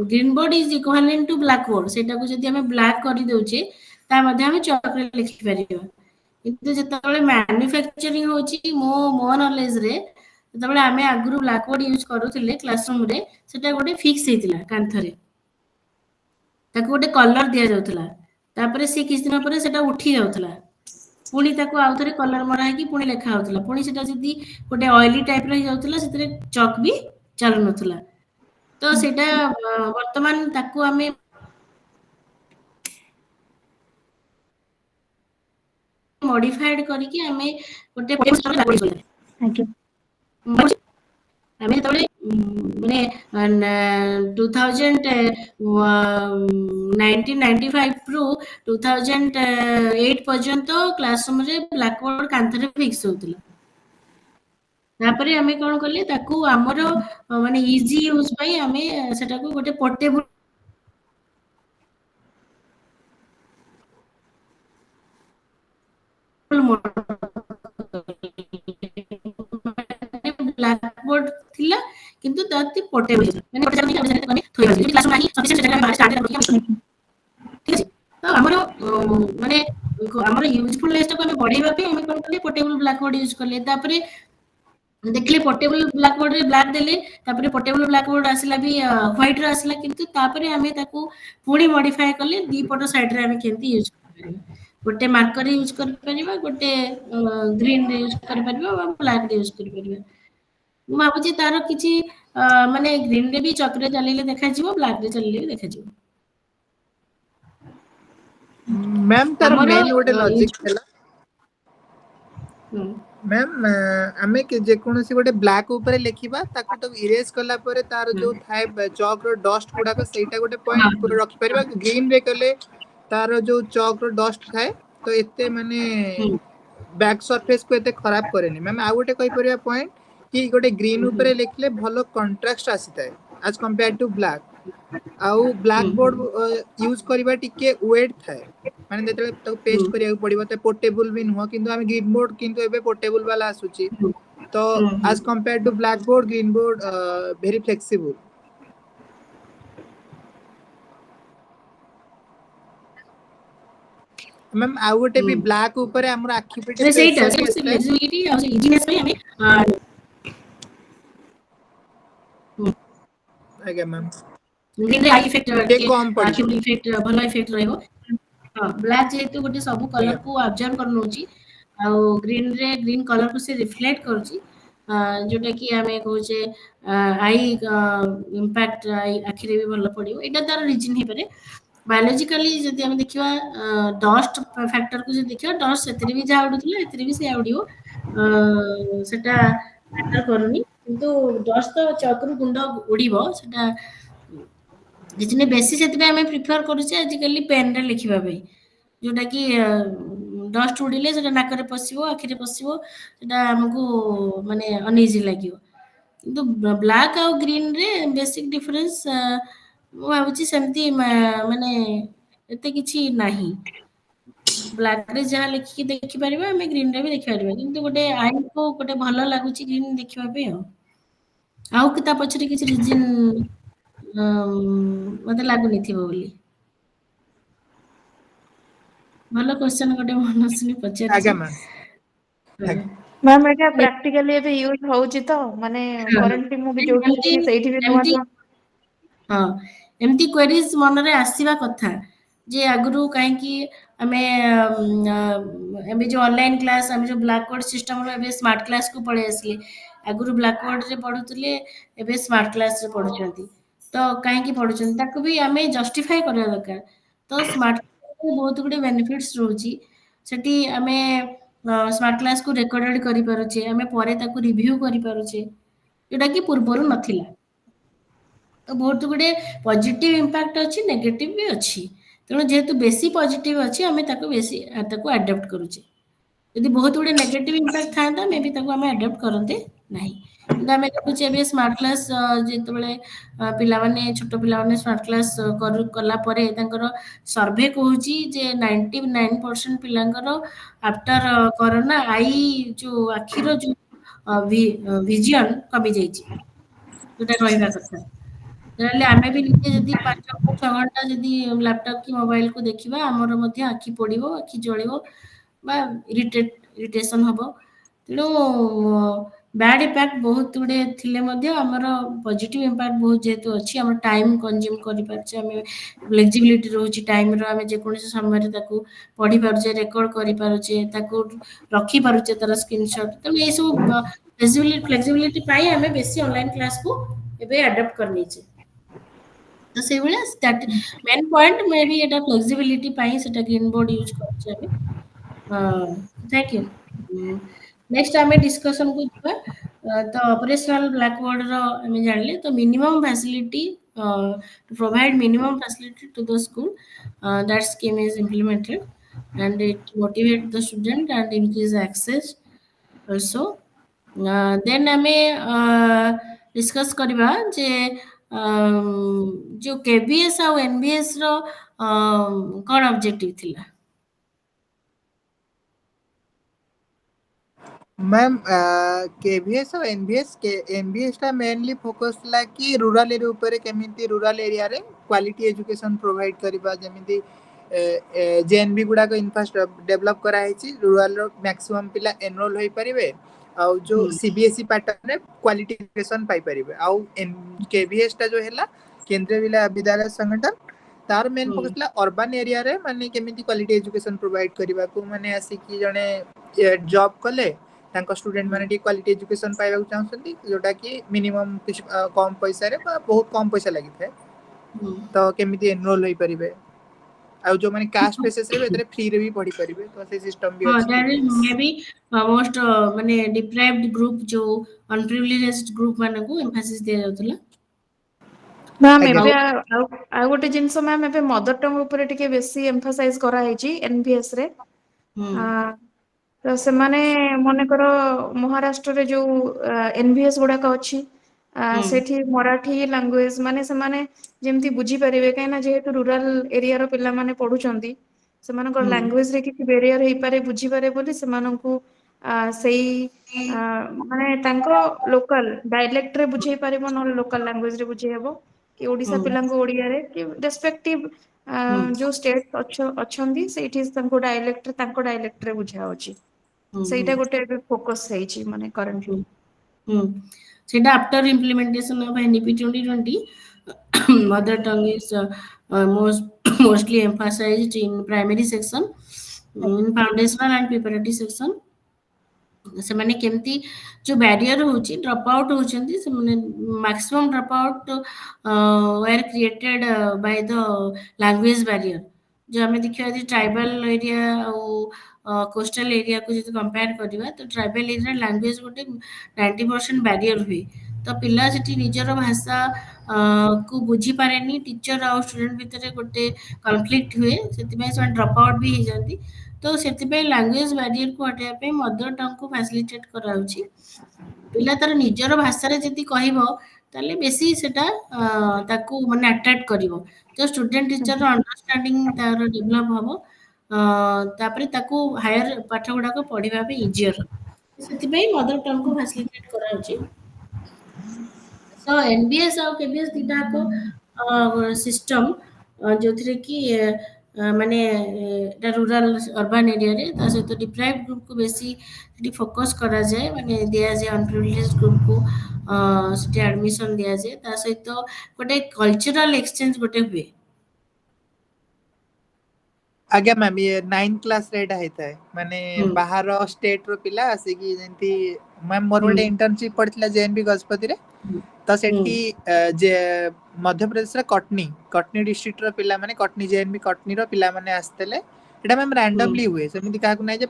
green board is equivalent to black board सेटा को जदी हमें ब्लैक करि दोचे ता मध्ये हमें चॉक रे लिखि परिबा किंतु जेतबेले मैन्युफैक्चरिंग होची मो नॉलेज रे जेतबेले हमें आगुरु ब्लैक बोर्ड यूज करूथिले क्लासरूम रे सेटा गोटे फिक्स हेतिला कांथरे ताको गोटे कलर दिया जाउतला तापरे से किछ दिन परे सेटा उठी जाउतला पुणी ताको आउथरे कलर मरा है कि पुणी लेखा होतला पुणी सेटा जदी गोटे ऑयली टाइप रे जाउतला सेतरे चॉक भी चालु नथला तो सेटा वर्तमान ताको हमें मॉडिफाइड करके हमें गोटे आज्ञा हमें तबले माने 1995 प्रो 2008 पर्यंत क्लासरूम रे ब्लैक बोर्ड कांथरे फिक्स होतला तापरे हमें कोन करले ताकू हमरो माने इजी यूज पई हमें सेटा को गोटे पोर्टेबल ब्लैक बोर्ड थिला किंतु ताती पोर्टेबल माने थोइ क्लास मानी ब्लैक बोर्ड यूज कले तापरे देखले पोर्टेबल ब्लैक बोर्ड रे ब्लैक देले तापरे पोर्टेबल ब्लैक बोर्ड आसला भी व्हाइट रे आसला किंतु तापरे हमें ताकू पूरी मॉडिफाई कले दी पट साइड रे हमें केमती यूज कर परिबा गोटे मार्कर यूज कर परिबा गोटे ग्रीन रे यूज कर परिबा और ब्लैक रे यूज कर परिबा मु भाबुची तार किछि माने ग्रीन रे भी चक्र चलिले देखा जिवो ब्लैक रे चलिले देखा जिवो मैम तार हमरो मेन गोटे लॉजिक हैला हम्म मैम आमे के जे कोनोसी गोटे ब्लैक ऊपर लिखिबा ताकू तो इरेज कला परे तार जो थाए चॉक रो डस्ट गुडा को सेटा गोटे पॉइंट पूरा रखि परिबा ग्रीन रे कले तार जो चॉक रो डस्ट थाए तो एते माने बैक सरफेस को एते खराब करेनी मैम आ गोटे कहि परिबा पॉइंट कि गोटे ग्रीन ऊपर लिखले भलो कंट्रास्ट आसीताए एज कंपेयर टू ब्लैक आउ ब्लैक बोर्ड यूज करबा टिके वेट थाए माने जेतले तो पेस्ट करिया पड़िबो त पोर्टेबल भी नुह किंतु हम ग्रीन बोर्ड किंतु एबे पोर्टेबल वाला आसुची तो as compare to black board green board very flexible ma'am आ गोटे भी ब्लैक ऊपर हमर आखि पे सेटा फ्लेक्सिबिलिटी और इजीनेस पे हमें आगे मैम ग्रीन रे आई इफेक्ट के कम पड़ी आखि इफेक्ट भलो इफेक्ट रहइबो हां ब्लैक जेतु गोटे सब कलर को ऑब्जर्व कर नउची आ ग्रीन रे ग्रीन कलर को से रिफ्लेक्ट करूची जोटा कि हमें कहूचे आई इंपैक्ट आई आखि रे भी भलो पड़िबो एटा तार रीजन हे पारे बायोलॉजिकली जदि हम देखिबा डस्ट फैक्टर को जे देखिबा डस्ट सेतरे भी जा उडुतला एतरे भी से उडियो सेटा मैटर करूनी किंतु डस्ट तो चक्र गुंड उड़ीबो सेटा जितने बेसी सेतबे हमें प्रिफर करूचे आजिकली पेन रे लिखिबा भाई जोटा कि डस्ट उड़िले सेटा नाक रे पसिबो आखि रे पसिबो सेटा हमकु माने अनइजी लागियो किंतु ब्लैक और ग्रीन रे बेसिक डिफरेंस मु भाबुची सेमती माने एते किछि नाही ब्लैक रे जहा लिखि देखि परिबा हमें ग्रीन रे भी देखि परिबा किंतु गोटे आई को गोटे भलो लागुची ग्रीन देखिबा पे आउ कि ता पछरे किछि रीजन मते लागुनी थिबो बोली भलो क्वेश्चन गोटे मनसनी पछार आगे मैम मैम एटा प्रैक्टिकली एबे यूज होउची तो माने करंटली मु भी जोठी अछि सेठी भी नुवा नुवा हाँ एमती क्वेरीज मन रे आसीबा कथा जे आगुरु काहे कि हमें एबे जो ऑनलाइन क्लास हम जो ब्लैक बोर्ड सिस्टम रो एबे स्मार्ट क्लास को पळे आसले आगुरु ब्लैक बोर्ड रे पढुतले एबे स्मार्ट क्लास रे पढुचंती तो काहे कि पढुचंती ताकू भी हमें जस्टिफाई करया दरकार तो स्मार्ट क्लास बहुत गुडे बेनिफिट्स रहउची सेठी हमें स्मार्ट क्लास को रिकॉर्डेड करि पारुचे हमें परे ताकू रिव्यू करि पारुचे जोटा कि पूर्वरु नथिला तो बहुत गुडे पॉजिटिव इंपैक्ट अच्छी नेगेटिव भी अच्छी तेणु जेहेतु बेसी पॉजिटिव अच्छी आम बेसी आडप्ट करुचे यदि बहुत गुडे नेगेटिव इंपैक्ट था मे भी आम आडप्ट करते ना कि आम देखुचे स्मार्ट क्लास जिते पिलाने छोट पिलाने स्मार्ट क्लास कलापर सर्भे कहूँ जे 99% पिलांकर आफ्टर कोरोना आई जो आखिर जो विजन कमी जाइए जोटा रहा कथा नहले आमे भी निजे जदि 5-6 घंटा जदि लैपटॉप की मोबाइल को देखिबा हमर मध्ये आखि पड़िबो आखि जळिबो बा इरिटेशन हबो तेणु बैड इम्पैक्ट बहुत गुडे थिले मध्ये हमर पॉजिटिव इम्पैक्ट बहुत जेतु अछि हमर टाइम कंज्यूम करि पारछे हमें फ्लेक्सिबिलिटी रहउची टाइम रो हमें जे कोनसे समय रे ताकू पढि पारछे रेकॉर्ड करि पारछे ताकू रखि पारछे तार स्क्रीनशॉट त ए सब फ्लेक्सिबिलिटी पाई हमें बेसी ऑनलाइन क्लास को एबे अडॉप्ट करनी छे तो से वाला that main point may be Etah flexibility पाई सेटा ग्रीन बोर्ड यूज करछे हमें थैंक यू नेक्स्ट हमें डिस्कशन को जिबा तो ऑपरेशनल ब्लैक बोर्ड रो हमें जानले तो minimum facility to provide minimum facility to the school that scheme is implemented and it motivate the student and increase access also then हमें डिस्कस करबा जे जो केबीएस और एनबीएस रो कोन ऑब्जेक्टिव थिला मैम केवीएस और NBS के एनबीएस टा mainly focus ला कि rural area ऊपर केमिति रूरल एरिया रे क्वालिटी एजुकेशन प्रोवाइड करबा जेमिति जेएनबी गुड़ाक इंफ्रास्ट्रक्चर डेवलप कराई रूरल मैक्सिमम पिला एनरोल हो पारे आउ जो सीबीएसई पैटर्न में क्वालिटी एजुकेशन पाई परिबे आउ केवीएस टा जो हैला केंद्रीय विद्यालय संगठन तार मेन फोकस ला अर्बन एरिया रे माने केमिति क्वालिटी एजुकेशन प्रोवाइड करबा को माने आसी कि जने जॉब कले तांको स्टूडेंट माने टी क्वालिटी एजुकेशन पाइबा चाहछंती जोटा कि मिनिमम कुछ कम पैसा रे बहुत कम पैसा लागि थाए तो केमिति एनरोल होई परिबे आ जो माने कास्ट बेसिस रे बेतरे फ्री रे भी पढ़ी परिबे तो से सिस्टम भी हाँ अछि that is may be most माने डिप्राइव्ड ग्रुप जो अनप्रिविलेज्ड ग्रुप माने को एम्फासिस दिया जाउतला मैम आज्ञा एबे आ गोटे जिनस मैम एबे मदर टंग ऊपर टिके बेसी एम्फासाइज करा हेची एनबीएस रे हम्म तो से माने मने करो महाराष्ट्र रे जो एनबीएस गुडा का अछि सेठी मराठी लैंग्वेज माने से माने जेमती बुझी परिबे काइना जेहेतु रूरल एरिया रो पिल्ला माने पढुचंती सेमानकर लैंग्वेज रे किछि बेरियर हेई पारे बुझी पारे बोली सेमानंकु सेई माने तांको लोकल डायलेक्ट रे बुझेई पारिबो न लोकल लैंग्वेज रे बुझेई हेबो कि ओडिसा पिलांको ओडिया रे कि रेस्पेक्टिव जो स्टेट अछंती सेठी तांको डायलेक्ट रे बुझा होची ସେଇଟା ଗୋଟେ ଏବେ ଫୋକସ ହେଇଛି ମାନେ କରେଣ୍ଟଲି ସେଇଟା after implementation of NEP 2020 mother tongue is mostly emphasized in primary section in foundational and preparatory section ସେମାନେ କେମିତି जो बैरियर होची ड्रॉप आउट होचंती ସେମାନେ maximum drop out were created by the language barrier जो हमें देखिए ट्राइबल एरिया और coastal area को जो कंपेयर करवा तो ट्राइबल एरिया लैंग्वेज गोटे 90% बैरियर हुए तो पिला सेठी निजर भाषा को बुझी पारेनी टीचर और स्टूडेंट भितर गोटे कॉन्फ्लिक्ट हुए से ड्रॉप आउट भी हो जाती तो से लैंग्वेज बैरियर को हटाया पे मदर टंग को फैसिलिटेट कराउची पिला तार निजर भाषा रे जति कहबो ताले बेसी सेटा ताकू माने अट्रैक्ट करिवो तो स्टूडेंट टीचर अंडरस्टैंडिंग तार डेवलप हबो तापरे ताकू हायर पाठ गुडा को पढिबा पे इजियर सेति मदर टंग को फैसिलिटेट कराउची सो एनबीएस और केबीएस दिटा को सिस्टम जो थरे कि माने रूरल अर्बन एरिया रे ता सहित डिप्राइव्ड ग्रुप को बेसी फोकस करा जाए माने दिया जाए अनप्रिविलेज्ड ग्रुप को सेठी एडमिशन दिया जाए ता सहित गोटे कल्चरल एक्सचेंज गोटे हुए आज्ञा मैम ये 9th क्लास रे एटा हेता है माने बाहर स्टेट रो पिला आसी कि जेंती मैम मोर गोटे इंटर्नशिप पड़थिला जेएनबी गजपति रे तो सेठी जे मध्य प्रदेश रे कटनी डिस्ट्रिक्ट रो पिला माने कटनी जेएनबी कटनी रो पिला माने आस्तेले एटा मैम रैंडमली हुए सेमिति काकू नै जे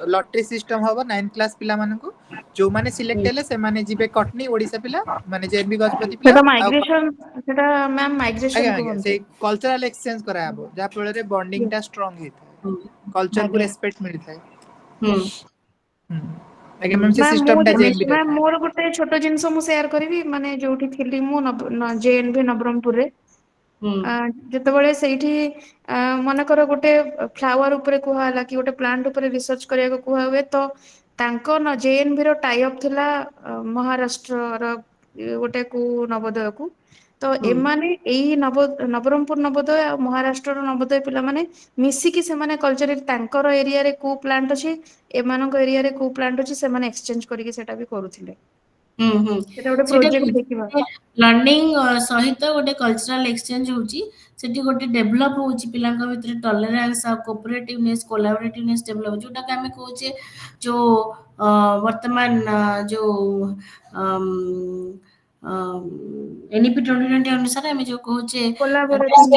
लॉटरी सिस्टम हबो 9th क्लास पिला माने को जो माने सिलेक्ट हेले से माने जिबे कटनी ओडिसा पिला माने जेएनबी गजपति पिला सेटा माइग्रेशन सेटा मैम माइग्रेशन को से कल्चरल एक्सचेंज करा हबो जा फल रे बॉन्डिंग टा स्ट्रांग हेता कल्चर को रेस्पेक्ट मिलता है आगे मैम से सिस्टम टा जेएनबी रे मैम मोर गोटे छोटो जिंस मु शेयर करबी माने जोठी थिली मु जेएनबी नवरंगपुर रे ଯେତେବେଳେ ସେଇଠି ମନେକର ଗୋଟେ ଫ୍ଲାୱାର ଉପରେ କୁହା ହେଲା କି ଗୋଟେ ପ୍ଲାଣ୍ଟ ଉପରେ ରିସର୍ଚ୍ଚ କରିବାକୁ କୁହା ହୁଏ ତ ତାଙ୍କ ଜେଏନଭି ର ଟାଇ ଅପ୍ ଥିଲା ମହାରାଷ୍ଟ୍ରର ଗୋଟେ କୁ ନବୋଦୟକୁ ତ ଏମାନେ ଏଇ ନବରଙ୍ଗପୁର ନବୋଦୟ ଆଉ ମହାରାଷ୍ଟ୍ରର ନବୋଦୟ ପିଲାମାନେ ମିଶିକି ସେମାନେ କଲଚର ତାଙ୍କର ଏରିଆରେ କୋଉ ପ୍ଲାଣ୍ଟ ଅଛି ଏମାନଙ୍କ ଏରିଆରେ କୋଉ ପ୍ଲାଣ୍ଟ ଅଛି ସେମାନେ ଏକ୍ସଚେଞ୍ଜ କରିକି ସେଟା ବି କରୁଥିଲେ ସେଟା ଗୋଟେ ପ୍ରୋଜେକ୍ଟ ଦେଖିବା ଲର୍ଣ୍ଣିଂ ସହିତ ଗୋଟେ କଲଚରାଲ ଏକ୍ସଚେଞ୍ଜ ହଉଛି ସେଠି ଗୋଟେ ଡେଭଲପ ହଉଛି ପିଲାଙ୍କ ଭିତରେ ଟଲରାନ୍ସ ଆଉ କୋଅପରେଟିଭନେସ କୋଲାବୋରେଟିଭନେସ ଡେଭଲପ ଯୋଉଟା କି ଆମେ କହୁଛେ ଯୋଉ ବର୍ତ୍ତମାନ ଯୋଉ एनईपी 2020 अनुसार ଆମେ ଯୋଉ କହୁଛେ collaborative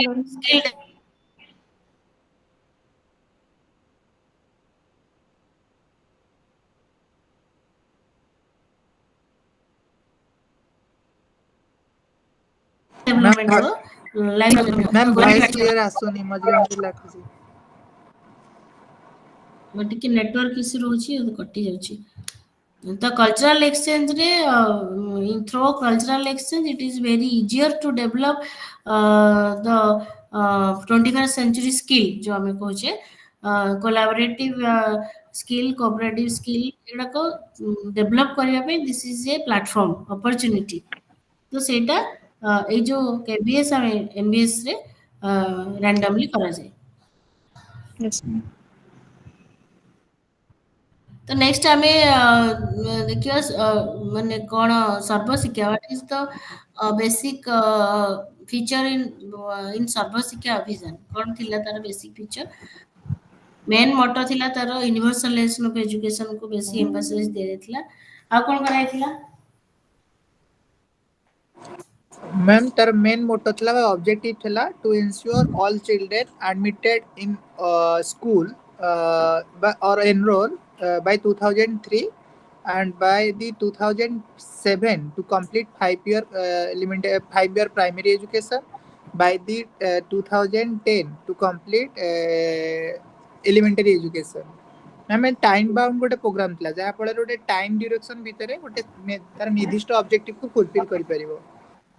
development ma'am voice clear आसोनी मजरे मजरे लागुची ଟିକେ ନେଟवर्क इश्यू ରହୁଛି କଟି ଯାଉଛି तो कल्चरल एक्सचेंज रे through cultural exchange it is very easier to develop the 21st century skill जो हमें कहे कोलैबोरेटिव स्किल कोऑपरेटिव स्किल एडा को डेवलप करबा पे this is a platform opportunity तो सेटा ए जो केबीएस हमें एमबीएस रे रैंडमली करा जाए Yes, ma'am. तो नेक्स्ट आम देखिए माने कौन Sarvashiksha what is the basic feature in Sarvashiksha Abhiyan कौन थिला तार बेसिक फीचर मेन मोटो थिला तार यूनिवर्सलाइजेशन ऑफ एजुकेशन को बेसी एम्फासिस दे देथिला आ कौन कराइथिला मैम तार मेन मोटो थिला ऑब्जेक्टिव थिला to ensure all children admitted in school or enroll by 2003 and by the 2007 to complete 5 year 5 year primary education by the 2010 to complete elementary education ma'am time bound गोटे programme थिला जहा फल गोटे time duration भितर गोटे तार निर्दिष्ट objective को फुलफिल करि परिबो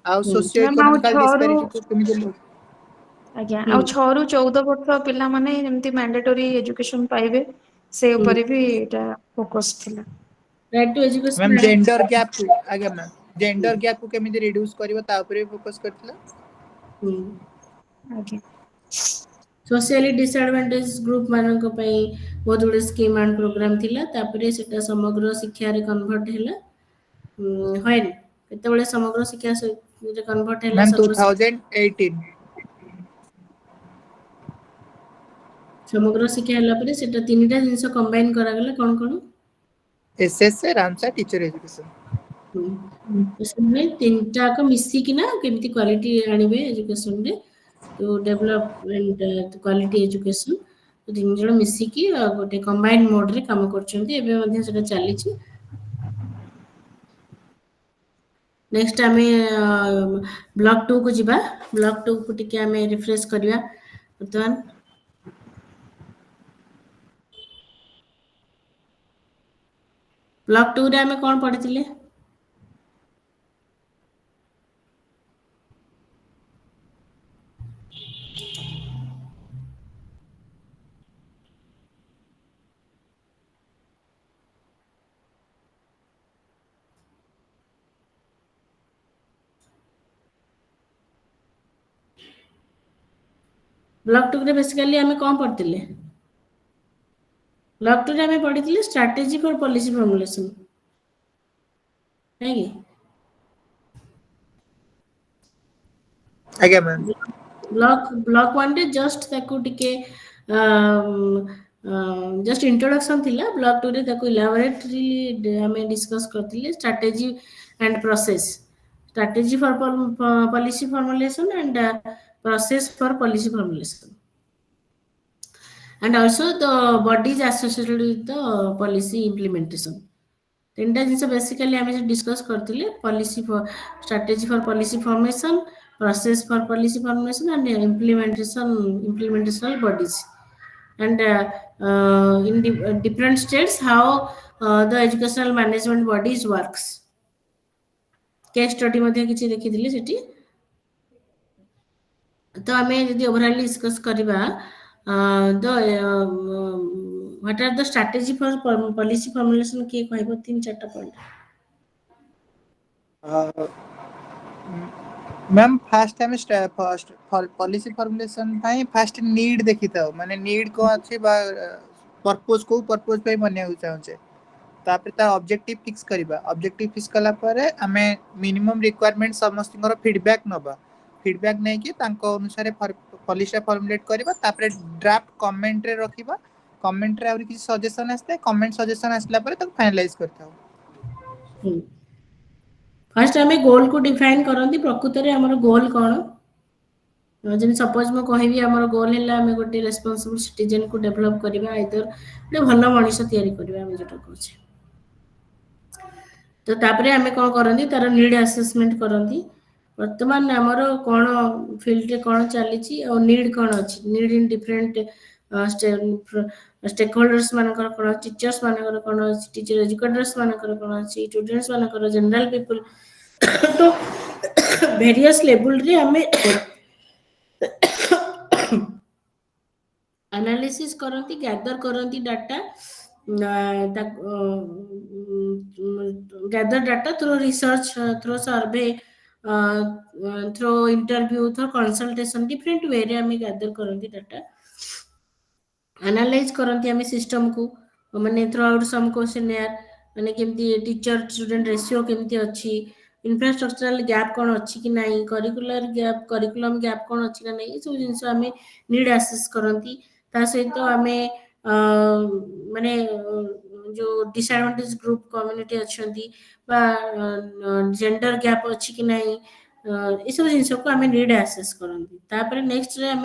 आ सोशियो मैम ଆଉ इकोनॉमिकल 6 ରୁ डिस्पैरिटी को केमिति ଆଜ୍ଞା ଆଉ 6 ରୁ 14 ବର୍ଷ ପିଲାମାନେ ଯେମିତି ମ୍ୟାଣ୍ଡେଟୋରି ଏଜୁକେସନ ପାଇବେ ସେ ଉପରେ ବି ଏଟା ଫୋକସ ଥିଲା। Right to ma'am education gender gap को आगे मैम जेंडर गैप को केमिति रिड्यूस करिवो ता ऊपर फोकस करथिला ଆଜ୍ଞା सोशली डिसएडवांटेज ग्रुप मानक पई बहुत गुडे स्कीम एंड प्रोग्राम थिला तापरे सेटा समग्र शिक्षा रे कन्वर्ट हैला होयन केतेबेले समग्र शिक्षा से रे कन्वर्ट हैला मैम सर्व 2018 समग्र शिक्षा हैला परे सेटा तीनटा जिंस कंबाइन करा गेला कोन कोन एसएसए रामसा टीचर एजुकेशन तो से तीनटा को मिसी कि ना केमती क्वालिटी आनिबे एजुकेशन रे तो डेवलप एंड क्वालिटी एजुकेशन तो तीन जण मिसी कि गोटे कंबाइन मोड रे काम करछन्ती एबे मध्ये सेटा चली छि नेक्स्ट आमे ब्लॉक 2 को जिबा ब्लॉक 2 को टिके आमे रिफ्रेश करिया वर्तमान ब्लॉक 2 रे आमे कोन पढिथिले ब्लॉक 2 रे बेसिकली आमे कोन पढिथिले ब्लॉक 2 रे आमे पढिथिले स्ट्रेटजी फॉर पॉलिसी फॉर्मुलेशन है कि आगे मैम ब्लॉक 1 रे जस्ट ताको टिके जस्ट इंट्रोडक्शन थिला ब्लॉक 2 रे ताको इलाबोरेटली हमें डिस्कस करथिले strategy and process strategy for policy formulation and process for policy formulation and also the bodies associated with the policy implementation तीनटा जिंस बेसिकली आमे डिस्कस करथिले policy for strategy for policy formation process for policy formation and implementational bodies and in different states how the educational management bodies works case study मध्ये किछि देखिथिले सेठी तो आमे जदि overall discuss करबा the what are the strategy for policy formulation के कहबो 3-4 point ma'am fast time first policy formulation भाई fast need देखि था माने नीड को अछि बा पर्पस पे माने हो चाहछे तापर ता ऑब्जेक्टिव फिक्स करबा ऑब्जेक्टिव फिक्स कला परे हमें मिनिमम रिक्वायरमेंट समस्तଙ୍କର फीडबैक नबा फीडबैक नै कि तांको अनुसार पॉलिसी फॉर्मुलेट करबा तापर ड्राफ्ट कमेंट रे रखिबा कमेंट रे और किछि सजेशन आस्ते कमेंट सजेशन आसला परे ताको फाइनलाइज करथाउ फर्स्ट हमें गोल को डिफाइन करंती प्रकृत रे हमर गोल कोन जन सपोज म कहबी हमर गोल हैला हमें गोटे रेस्पोंसिबल सिटीजन को डेवलप करबा आइदर गोटे भलो मनुष्य तयारी करबा हम जेटा कहछे तो तापरे हमें कोन करंती तार नीड असेसमेंट करंती वर्तमान हमर कोन फील्ड रे कोन चली छि और नीड कोन अछि need in different stake holders मानकर कोन टीचर्स मानकर कोन टीचर एजुकेटर्स मानकर कोन स्टूडेंट्स मानकर जनरल पीपल तो वेरियस लेवल रे हमें एनालिसिस करंती गैदर करंती data gather data through research through survey through interview through consultation different way रे हमें गैदर करंती डाटा एनालाइज करती आम सिस्टम को माने थ्रू आउट सम क्वेश्चनर माने केमती टीचर स्टूडेंट रेशियो केमती अच्छी इंफ्रास्ट्रक्चरल गैप कौन अच्छी कि नहीं करिकुलर गैप करिकुलम गैप कौन अच्छी ना नहीं सब जिन आम नीड आसेस करती सहित आम माने जो डिसएडवांटेज ग्रुप कम्युनिटी अच्छा जेंडर गैप अच्छी कि नहीं ये सब जिन को आम नीड आसेस करती नेक्स्ट आम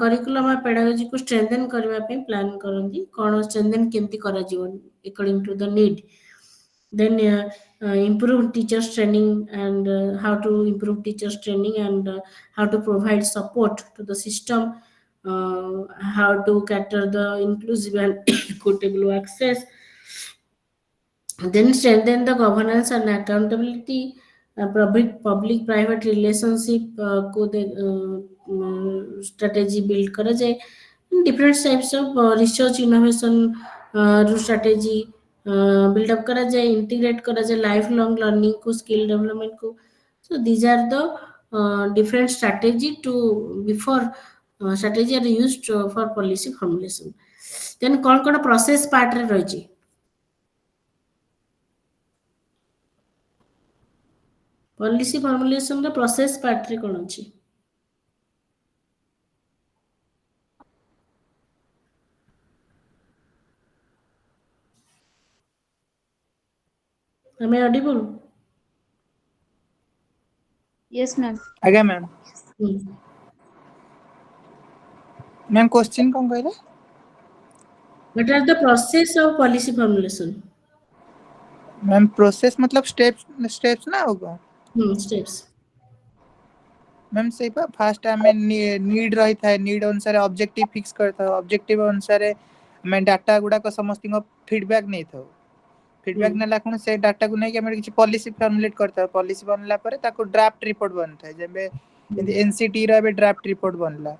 करिकुलम पेडागोजी को स्ट्रेंथन करने पे प्लान करती कौन स्ट्रेंथन केमती करा according to the need then improve teachers training and how to improve teachers training and how to provide support to the system how to cater the inclusive and equitable access then strengthen the governance and accountability public private relationship को strategy build करा जाए different types of research innovation strategy build up करा जाए integrate करा जाए lifelong learning को skill development को so these are the different strategy to before strategy are used for policy formulation then कौन process part रे रही पॉलिसी फॉर्मुलेशन रे प्रोसेस पार्ट रे कोन अछि हमें ऑडिबल Yes, ma'am. आगे मैम मैम क्वेश्चन कौन कहले what are the process of policy formulation ma'am process मतलब स्टेप्स स्टेप्स ना होगा स्टेप्स मैम सही पा फास्ट हमें नीड रही था नीड अनुसार ऑब्जेक्टिव फिक्स करता ऑब्जेक्टिव अनुसार मैं डाटा गुडा को समस्ती को फीडबैक नहीं था फीडबैक नेला कोन से डाटा को नहीं कि हमें किसी पॉलिसी फॉर्मुलेट करता है पॉलिसी बनला पर ताको ड्राफ्ट रिपोर्ट बनता है जेबे एनसीटी रा बे ड्राफ्ट रिपोर्ट बनला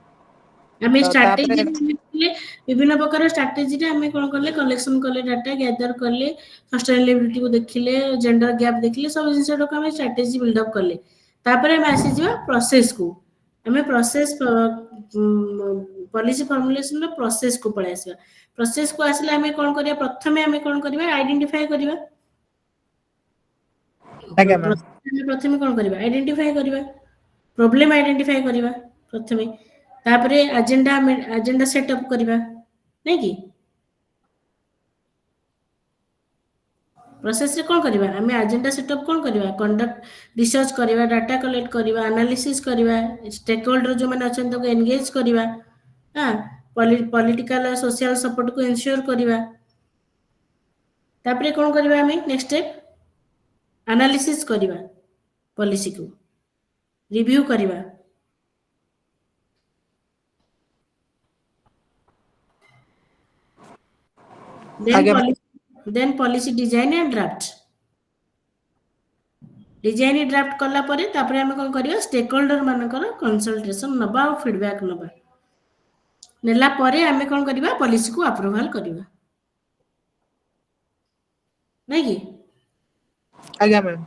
हमें तो स्ट्रैटेजी तापरे विभिन्न प्रकार स्ट्रैटेजी रे हमें कोन करले कलेक्शन करले डाटा गैदर करले सस्टेनेबिलिटी को देखिले जेंडर गैप देखिले सब जिंस को हमें स्ट्रैटेजी बिल्ड अप करले तापरे हम आसी जीवा प्रोसेस को हमें प्रोसेस पॉलिसी फॉर्मुलेशन रो प्रोसेस को पळे आसीबा प्रोसेस को आसले हमें कोन करिया प्रथमे हमें कोन करबा आइडेंटिफाई करबा आगे मैम प्रथमे कोन करबा आइडेंटिफाई करबा प्रॉब्लम आइडेंटिफाई करबा प्रथमे तापरे एजेंडा सेटअप करबा नहीं कि प्रोसेस रे कोन करबा हमें एजेंडा सेटअप कोन करबा कंडक्ट रिसर्च करबा डाटा कलेक्ट करबा एनालिसिस करबा स्टेक होल्डर जो माने अछन तो एंगेज करबा हां पॉलिटिकल सोशल सपोर्ट को इंश्योर करबा तापरे कोन करबा हमें नेक्स्ट स्टेप एनालिसिस करबा पॉलिसी को रिव्यू करबा then policy design and draft design draft कला परे तापरे हमें कोन करियो स्टेक होल्डर मानकर कंसल्टेशन नबा और फीडबैक नबा नेला परे हमें कोन करिबा पॉलिसी को अप्रूवल करिबा नहीं कि आगे मैम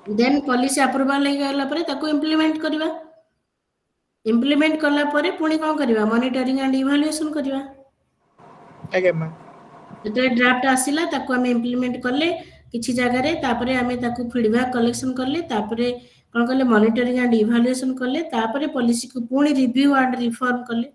देन पॉलिसी अप्रूवल हो गला परे ताको इंप्लीमेंट करिबा इंप्लीमेंट कला परे पुणी कोन करिबा मॉनिटरिंग एंड इवैल्यूएशन करिबा आगे मैम जेते ड्राफ्ट आसिला ताको हम इंप्लीमेंट करले किछि जगह रे तापरे हमें ताको फीडबैक कलेक्शन करले तापरे कोन करले मॉनिटरिंग एंड इवैल्यूएशन करले तापरे पॉलिसी को पुणी रिव्यू एंड रिफॉर्म करले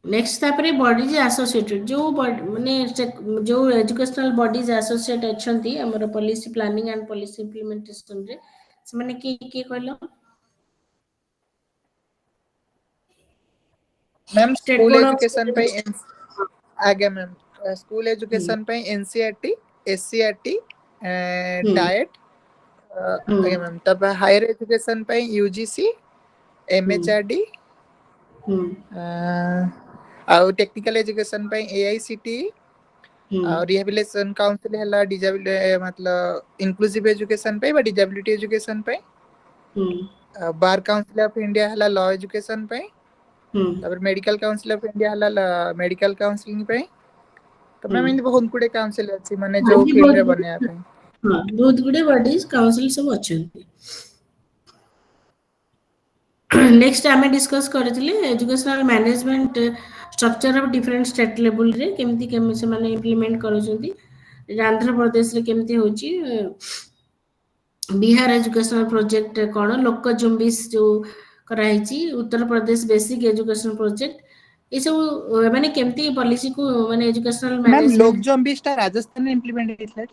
नेक्स्ट तापरे बॉडीज एसोसिएटेड जो माने जो एजुकेशनल बॉडीज एसोसिएट अछंती हमर policy planning and policy implementation रे से माने के कहलो ma'am state school board of education पे आगे मैम स्कूल एजुकेशन पे एनसीईआरटी एससीईआरटी डाइट आगे मैम तब हायर एजुकेशन पे यूजीसी एमएचआरडी और टेक्निकल एजुकेशन पे एआईसीटी और रिहेबिलिटेशन काउंसिल हला डिजेबल मतलब इंक्लूसिव एजुकेशन पे डिजेबिलिटी एजुकेशन पे बार काउंसिल ऑफ इंडिया हला लॉ एजुकेशन पे तापर मेडिकल काउंसिल ऑफ इंडिया हला मेडिकल काउंसलिंग पे तो मैम इन बहुत गुडे काउंसिल अछि माने जो फील्ड रे बने पे हां बहुत गुडे बॉडीज काउंसिल सब अछंती नेक्स्ट आम डिस्कस करथिले educational management structure of different state level रे केमती से माने इंप्लीमेंट करूछंती आंध्र प्रदेश रे केमती होची बिहार एजुकेशनल प्रोजेक्ट कौन लोक जुम्बिस जो कराई Uttar Pradesh basic education project ये सब माने केमती पॉलिसी को माने एजुकेशनल मैम लोक मैनेजमेंट जम्बिस टा राजस्थान में इंप्लीमेंट ହେଇଥିଲା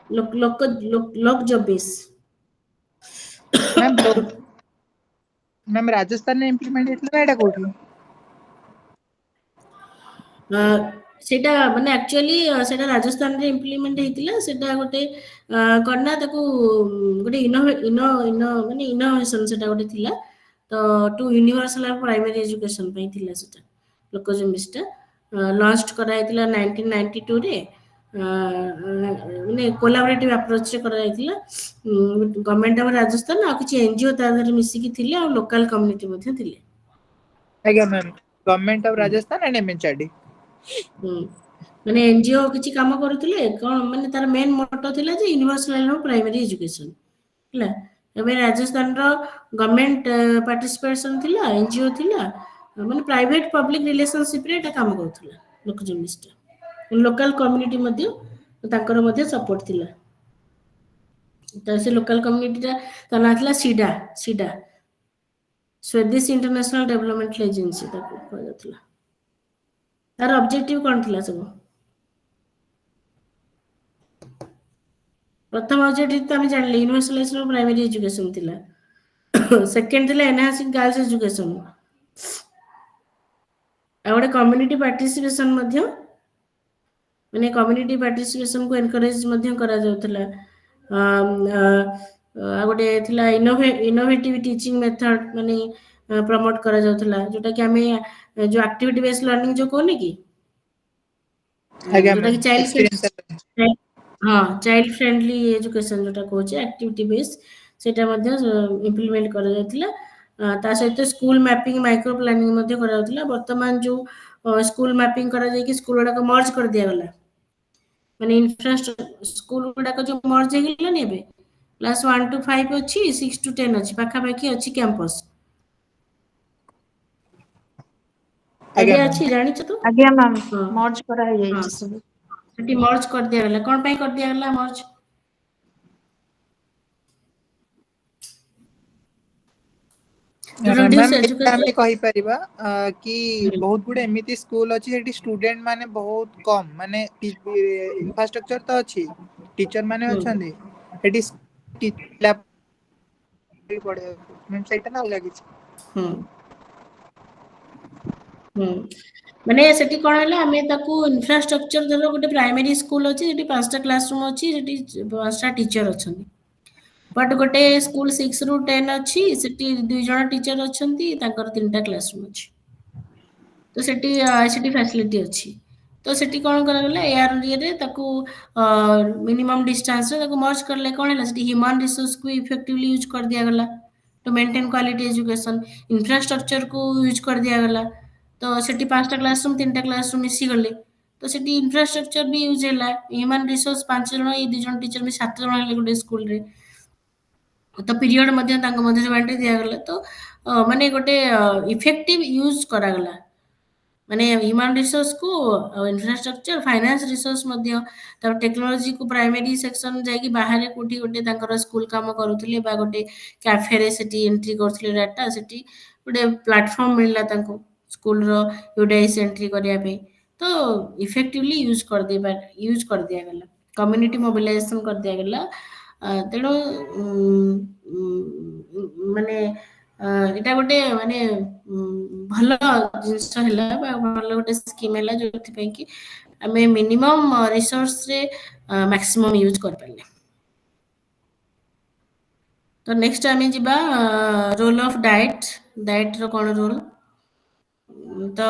लोक लोक लोक जुम्बिस मैम लोक मैम राजस्थान में इंप्लीमेंट ହେଇଥିଲା एटा कोठी सेटा माने एक्चुअली सेटा राजस्थान रे इंप्लीमेंट हेतिला सेटा गोटे करना ताको गोटे इनो इनो इनो माने इनोवेशन सेटा गोटे थिला तो टू यूनिवर्सल प्राइमरी एजुकेशन पे थिला सेटा लोकजमिस्टा लॉन्च करा हेतिला 1992 रे माने कोलैबोरेटिव अप्रोच रे करा हेतिला गवर्नमेंट ऑफ राजस्थान आ किछि एनजीओ तादर मिसी की थिले आ लोकल कम्युनिटी मध्ये थिले आज्ञा ma'am government of Rajasthan and MHRD माने एनजीओ किछि काम करूथिले कोन माने तार मेन मोटो थिला जे यूनिवर्सल प्राइमरी एजुकेशन हला एबे राजस्थान रो गवर्नमेंट पार्टिसिपेशन थिला एनजीओ थिला माने प्राइवेट पब्लिक रिलेशनशिप रे एटा काम करूथिला लोकजमिस्टा लोकल कम्युनिटी मध्ये ताकर मध्ये सपोर्ट थिला त से लोकल कम्युनिटी ता ना थिला सीडा सीडा स्वदेश इंटरनेशनल डेवलपमेंट एजेंसी ताको कहथला तार ऑब्जेक्टिव कौन थिला सब प्रथम ऑब्जेक्टिव तो हम जानले यूनिवर्सलाइजेशन ऑफ प्राइमरी एजुकेशन थिला सेकंड थिला एनहांसिंग गर्ल्स एजुकेशन आ गोटे कम्युनिटी पार्टिसिपेशन मध्य माने कम्युनिटी पार्टिसिपेशन को एनकरेज मध्य करा जाउथला आ गोटे थिला इनोवेटिव टीचिंग मेथड माने प्रमोट करा जाउथला जोटा कि हमें जो एक्टिविटी बेस्ड लर्निंग जो कोने की आज्ञा जोटा मैम कि चाइल्ड एक्सपीरियंस हाँ चाइल्ड फ्रेंडली एजुकेशन जोटा कहूचे एक्टिविटी बेस्ड सेटा मध्य इंप्लीमेंट करा जायतिला ता सहित स्कूल मैपिंग माइक्रो प्लानिंग मध्य करा जायतिला वर्तमान जो स्कूल मैपिंग करा जाय कि स्कूल गुडा को मर्ज कर दिया गला माने इंफ्रास्ट्रक्चर स्कूल गुडा को जो मर्ज हे गेला नेबे क्लास 1 to 5 अछि 6 to 10 अछि पाखा पाखी अछि कैंपस आज्ञा आइडिया मैम अछि जानि छ तो आज्ञा मैम हाँ मर्ज करा हाँ ହେଇଯାଇଛି ସବୁ सेठी मर्ज कर दिया गला कोन पई कर दिया गला मर्ज टू रिड्यूस मैम एजुकेशन आमे कहि परिबा कि बहुत गुडे एमिति स्कूल अछि जेठी स्टूडेंट माने बहुत कम माने इंफ्रास्ट्रक्चर तो अछि टीचर माने अछंदी एटी लैब पड़े मैम सेटा ना लागि माने सेठी कोन हला हमें ताकू इंफ्रास्ट्रक्चर धरो गोटे प्राइमरी स्कूल अछि जेठी पांचटा क्लासरूम अछि जेठी पांचटा टीचर अछंती बट गोटे स्कूल 6 ରୁ 10 अछि सेठी दुई जण टीचर अछंती ताकर तीनटा क्लासरूम अछि तो सेठी आईसीटी फैसिलिटी अछि तो सेठी कोन करा गला एआर रे ताकू मिनिमम डिस्टेंस रे ताकू मर्ज करले कोन हला सेठी ह्यूमन रिसोर्स को इफेक्टिवली यूज कर दिया गला to maintain quality education infrastructure को यूज कर दिया गला तो सेठी पांचटा क्लासरूम तीनटा क्लासरूम मिसी गले तो सेठी इंफ्रास्ट्रक्चर भी यूज होला ह्यूमन रिसोर्स 5 जण ए 2 जण टीचर में 7 जण हेले गोटे स्कूल रे तो पीरियड मध्य तांको मध्य बांटी दिया गला तो माने गोटे इफेक्टिव यूज करा गला माने ह्यूमन रिसोर्स को इंफ्रास्ट्रक्चर फाइनेंस रिसोर्स मध्य तर टेक्नोलॉजी को प्राइमरी सेक्शन जाकी बाहर कोठी गोटे तांकर स्कूल काम करूथिले बा गोटे कैफे रे सेठी एंट्री करथिले डाटा सेठी गोटे प्लेटफॉर्म मिलला तांको स्कूल रो यूडीआईएस एंट्री करिया पे तो इफेक्टिवली यूज कर दिया गला कम्युनिटी मोबिलाइजेशन कर दिया गला तेणु माने एटा गोटे माने भल जिनस हैला भल गोटे स्कीम हैला जोथि पई कि हमें मिनिमम रिसोर्स रे मैक्सिमम यूज कर पाले तो नेक्स्ट आमे जिबा रोल ऑफ डाइट रो कोन रोल तो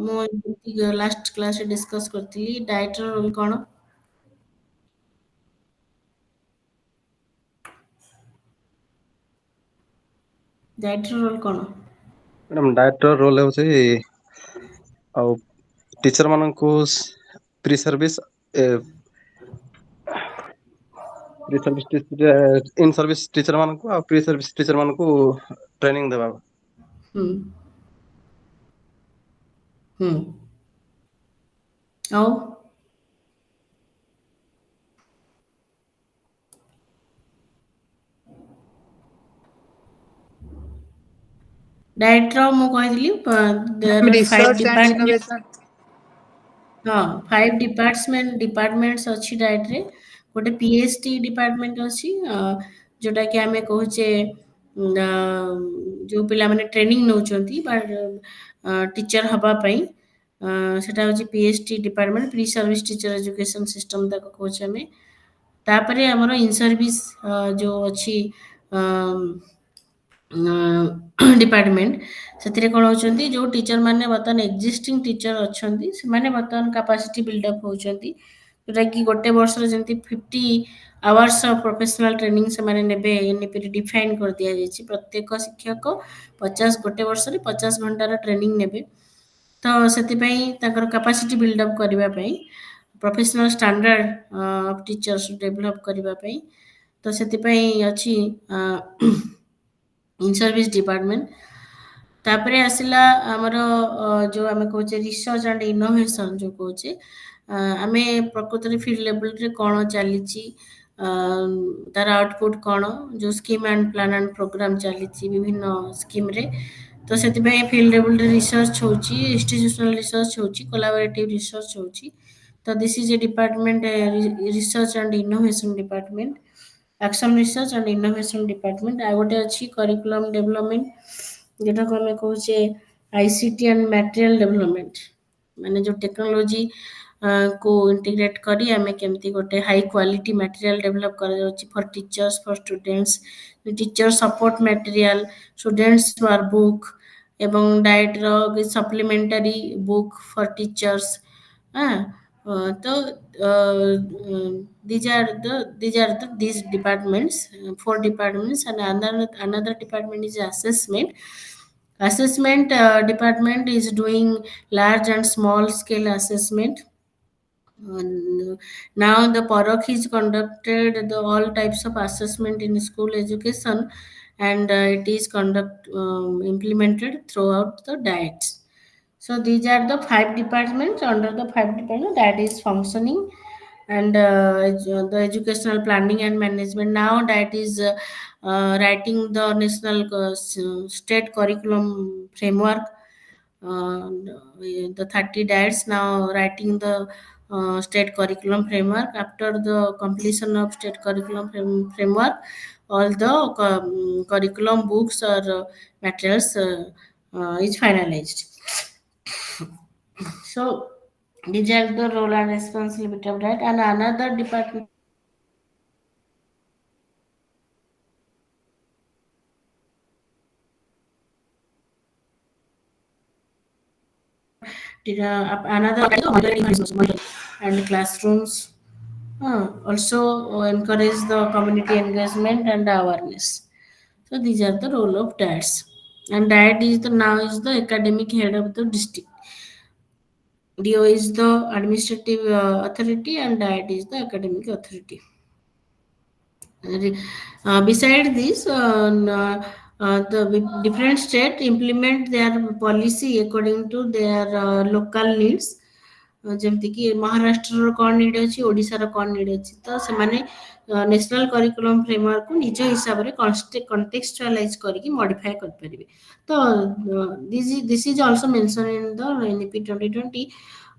मु लास्ट क्लास रे डिस्कस करथिली डाइट रो रोल कोन डाइट रो रोल कोन मैडम डायरेक्टर रोल है ଆଉ ଟିଚର ମାନଙ୍କୁ pre service pre service teacher in service teacher ମାନଙ୍କୁ ଆଉ ପ୍ରି ସର୍ଭିସ୍ ଟିଚର ମାନଙ୍କୁ ଟ୍ରେନିଂ ଦେବା। ହୁଁ ହୁଁ ଆଉ ଡାଏଟ୍ର ମୁଁ କହିଥିଲି there are 5 research and departments। Innovation. ହଁ 5 ଡିପାର୍ଟମେଣ୍ଟସ୍ ଅଛି ଡାଏଟ୍ରେ। ଗୋଟେ PhD ଡିପାର୍ଟମେଣ୍ଟ ଅଛି ଯୋଉଟା କି ଆମେ କହୁଛେ ଯୋଉ ପିଲାମାନେ ଟ୍ରେନିଂ ନେଉଛନ୍ତି ବା ଟିଚର ହବା ପାଇଁ ସେଟା ହଉଛି PhD department, pre service teacher education system ତାକୁ କହୁଛେ ଆମେ। ତାପରେ ଆମର ଇନ୍ ସର୍ଭିସ୍ ଯୋଉ ଅଛି ଡିପାର୍ଟମେଣ୍ଟ, ସେଥିରେ କ'ଣ ହେଉଛନ୍ତି ଯୋଉ ଟିଚର ମାନେ ବର୍ତ୍ତମାନ ଏକ୍ଜିଷ୍ଟିଂ ଟିଚର ଅଛନ୍ତି ସେମାନେ ବର୍ତ୍ତମାନ କାପାସିଟି ବିଲ୍ଡଅପ୍ ହେଉଛନ୍ତି, ଯୋଉଟାକି ଗୋଟେ ବର୍ଷରେ ଯେମିତି 50 ଆୱାର୍ସ ଅଫ୍ ପ୍ରଫେସନାଲ ଟ୍ରେନିଂ ସେମାନେ ନେବେ ଏନ୍ଇପିରେ ଡିଫାଇନ୍ କରିଦିଆଯାଇଛି। ପ୍ରତ୍ୟେକ ଶିକ୍ଷକ 50 ଗୋଟେ ବର୍ଷରେ 50 ଘଣ୍ଟାର ଟ୍ରେନିଂ ନେବେ। ତ ସେଥିପାଇଁ ତାଙ୍କର କାପାସିଟି ବିଲ୍ଡଅପ୍ କରିବା ପାଇଁ professional standard of teachers develop କରିବା ପାଇଁ ତ ସେଥିପାଇଁ ଅଛି ଇନ୍ ସର୍ଭିସ୍ ଡିପାର୍ଟମେଣ୍ଟ। ତାପରେ ଆସିଲା ଆମର ଯୋଉ ଆମେ କହୁଛେ ରିସର୍ଚ୍ଚ ଆଣ୍ଡ ଇନୋଭେସନ ଯୋଉ କହୁଛେ, ଆମେ ପ୍ରକୃତରେ ଫିଲ୍ଡ ଲେଭେଲରେ କ'ଣ ଚାଲିଛି, ତାର ଆଉଟପୁଟ୍ କ'ଣ, ଯୋଉ scheme and plan and program ଚାଲିଛି ବିଭିନ୍ନ ସ୍କିମ୍ରେ, ତ ସେଥିପାଇଁ ଫିଲ୍ଡ ଲେଭେଲରେ ରିସର୍ଚ୍ଚ ହେଉଛି, ଇନଷ୍ଟିଟ୍ୟୁସନାଲ ରିସର୍ଚ୍ଚ ହେଉଛି, କୋଲାବୋରେଟିଭ ରିସର୍ଚ୍ଚ ହେଉଛି। ତ this is a department research and innovation department, action research and innovation department. ଆଉ ଗୋଟେ ଅଛି କରିକୁଲମ ଡେଭଲପମେଣ୍ଟ, ଯୋଉଟାକୁ ଆମେ କହୁଛେ ICT ଆଣ୍ଡ ମ୍ୟାଟେରିଆଲ ଡେଭଲପମେଣ୍ଟ, ମାନେ ଯୋଉ ଟେକ୍ନୋଲୋଜି को इंटीग्रेट करी आमे केमती गोटे हाई क्वालिटी मटेरियल डेवलप कराଯାଉଛି for teachers for students, teacher support material, students workbook एवं डाइट रो सप्लीमेंटरी बुक फॉर टीचर्स। तो these departments, 4 departments, and another department is assessment. Assessment department is doing large and small scale assessment. Now the Parokh is conducted the all types of assessment in school education, and it is implemented throughout the diets. So these are the 5 departments. Under the 5 departments that is functioning, and the educational planning and management, now that is writing the national state curriculum framework. The 30 diets now writing the state curriculum framework. After the completion of state curriculum framework, all the curriculum books or materials is finalized. So these are the role and responsibility of that. And another department another and classrooms also encourage the community engagement and awareness. So these are the role of dads, and dad is the now is the academic head of the district. DO is the administrative authority, and dad is the academic authority. Beside this, the different state implement their policy according to their local needs. ଯେମିତିକି ମହାରାଷ୍ଟ୍ରର କ'ଣ need ଅଛି, ଓଡ଼ିଶାର କ'ଣ need ଅଛି, ତ ସେମାନେ national curriculum ଫ୍ରେମୱାର୍କକୁ ନିଜ ହିସାବରେ କଣ୍ଟେକ୍ସଚୁଆଲାଇଜ କରିକି ମଡିଫାଏ କରିପାରିବେ। ତ this is also mention in the NEP 2020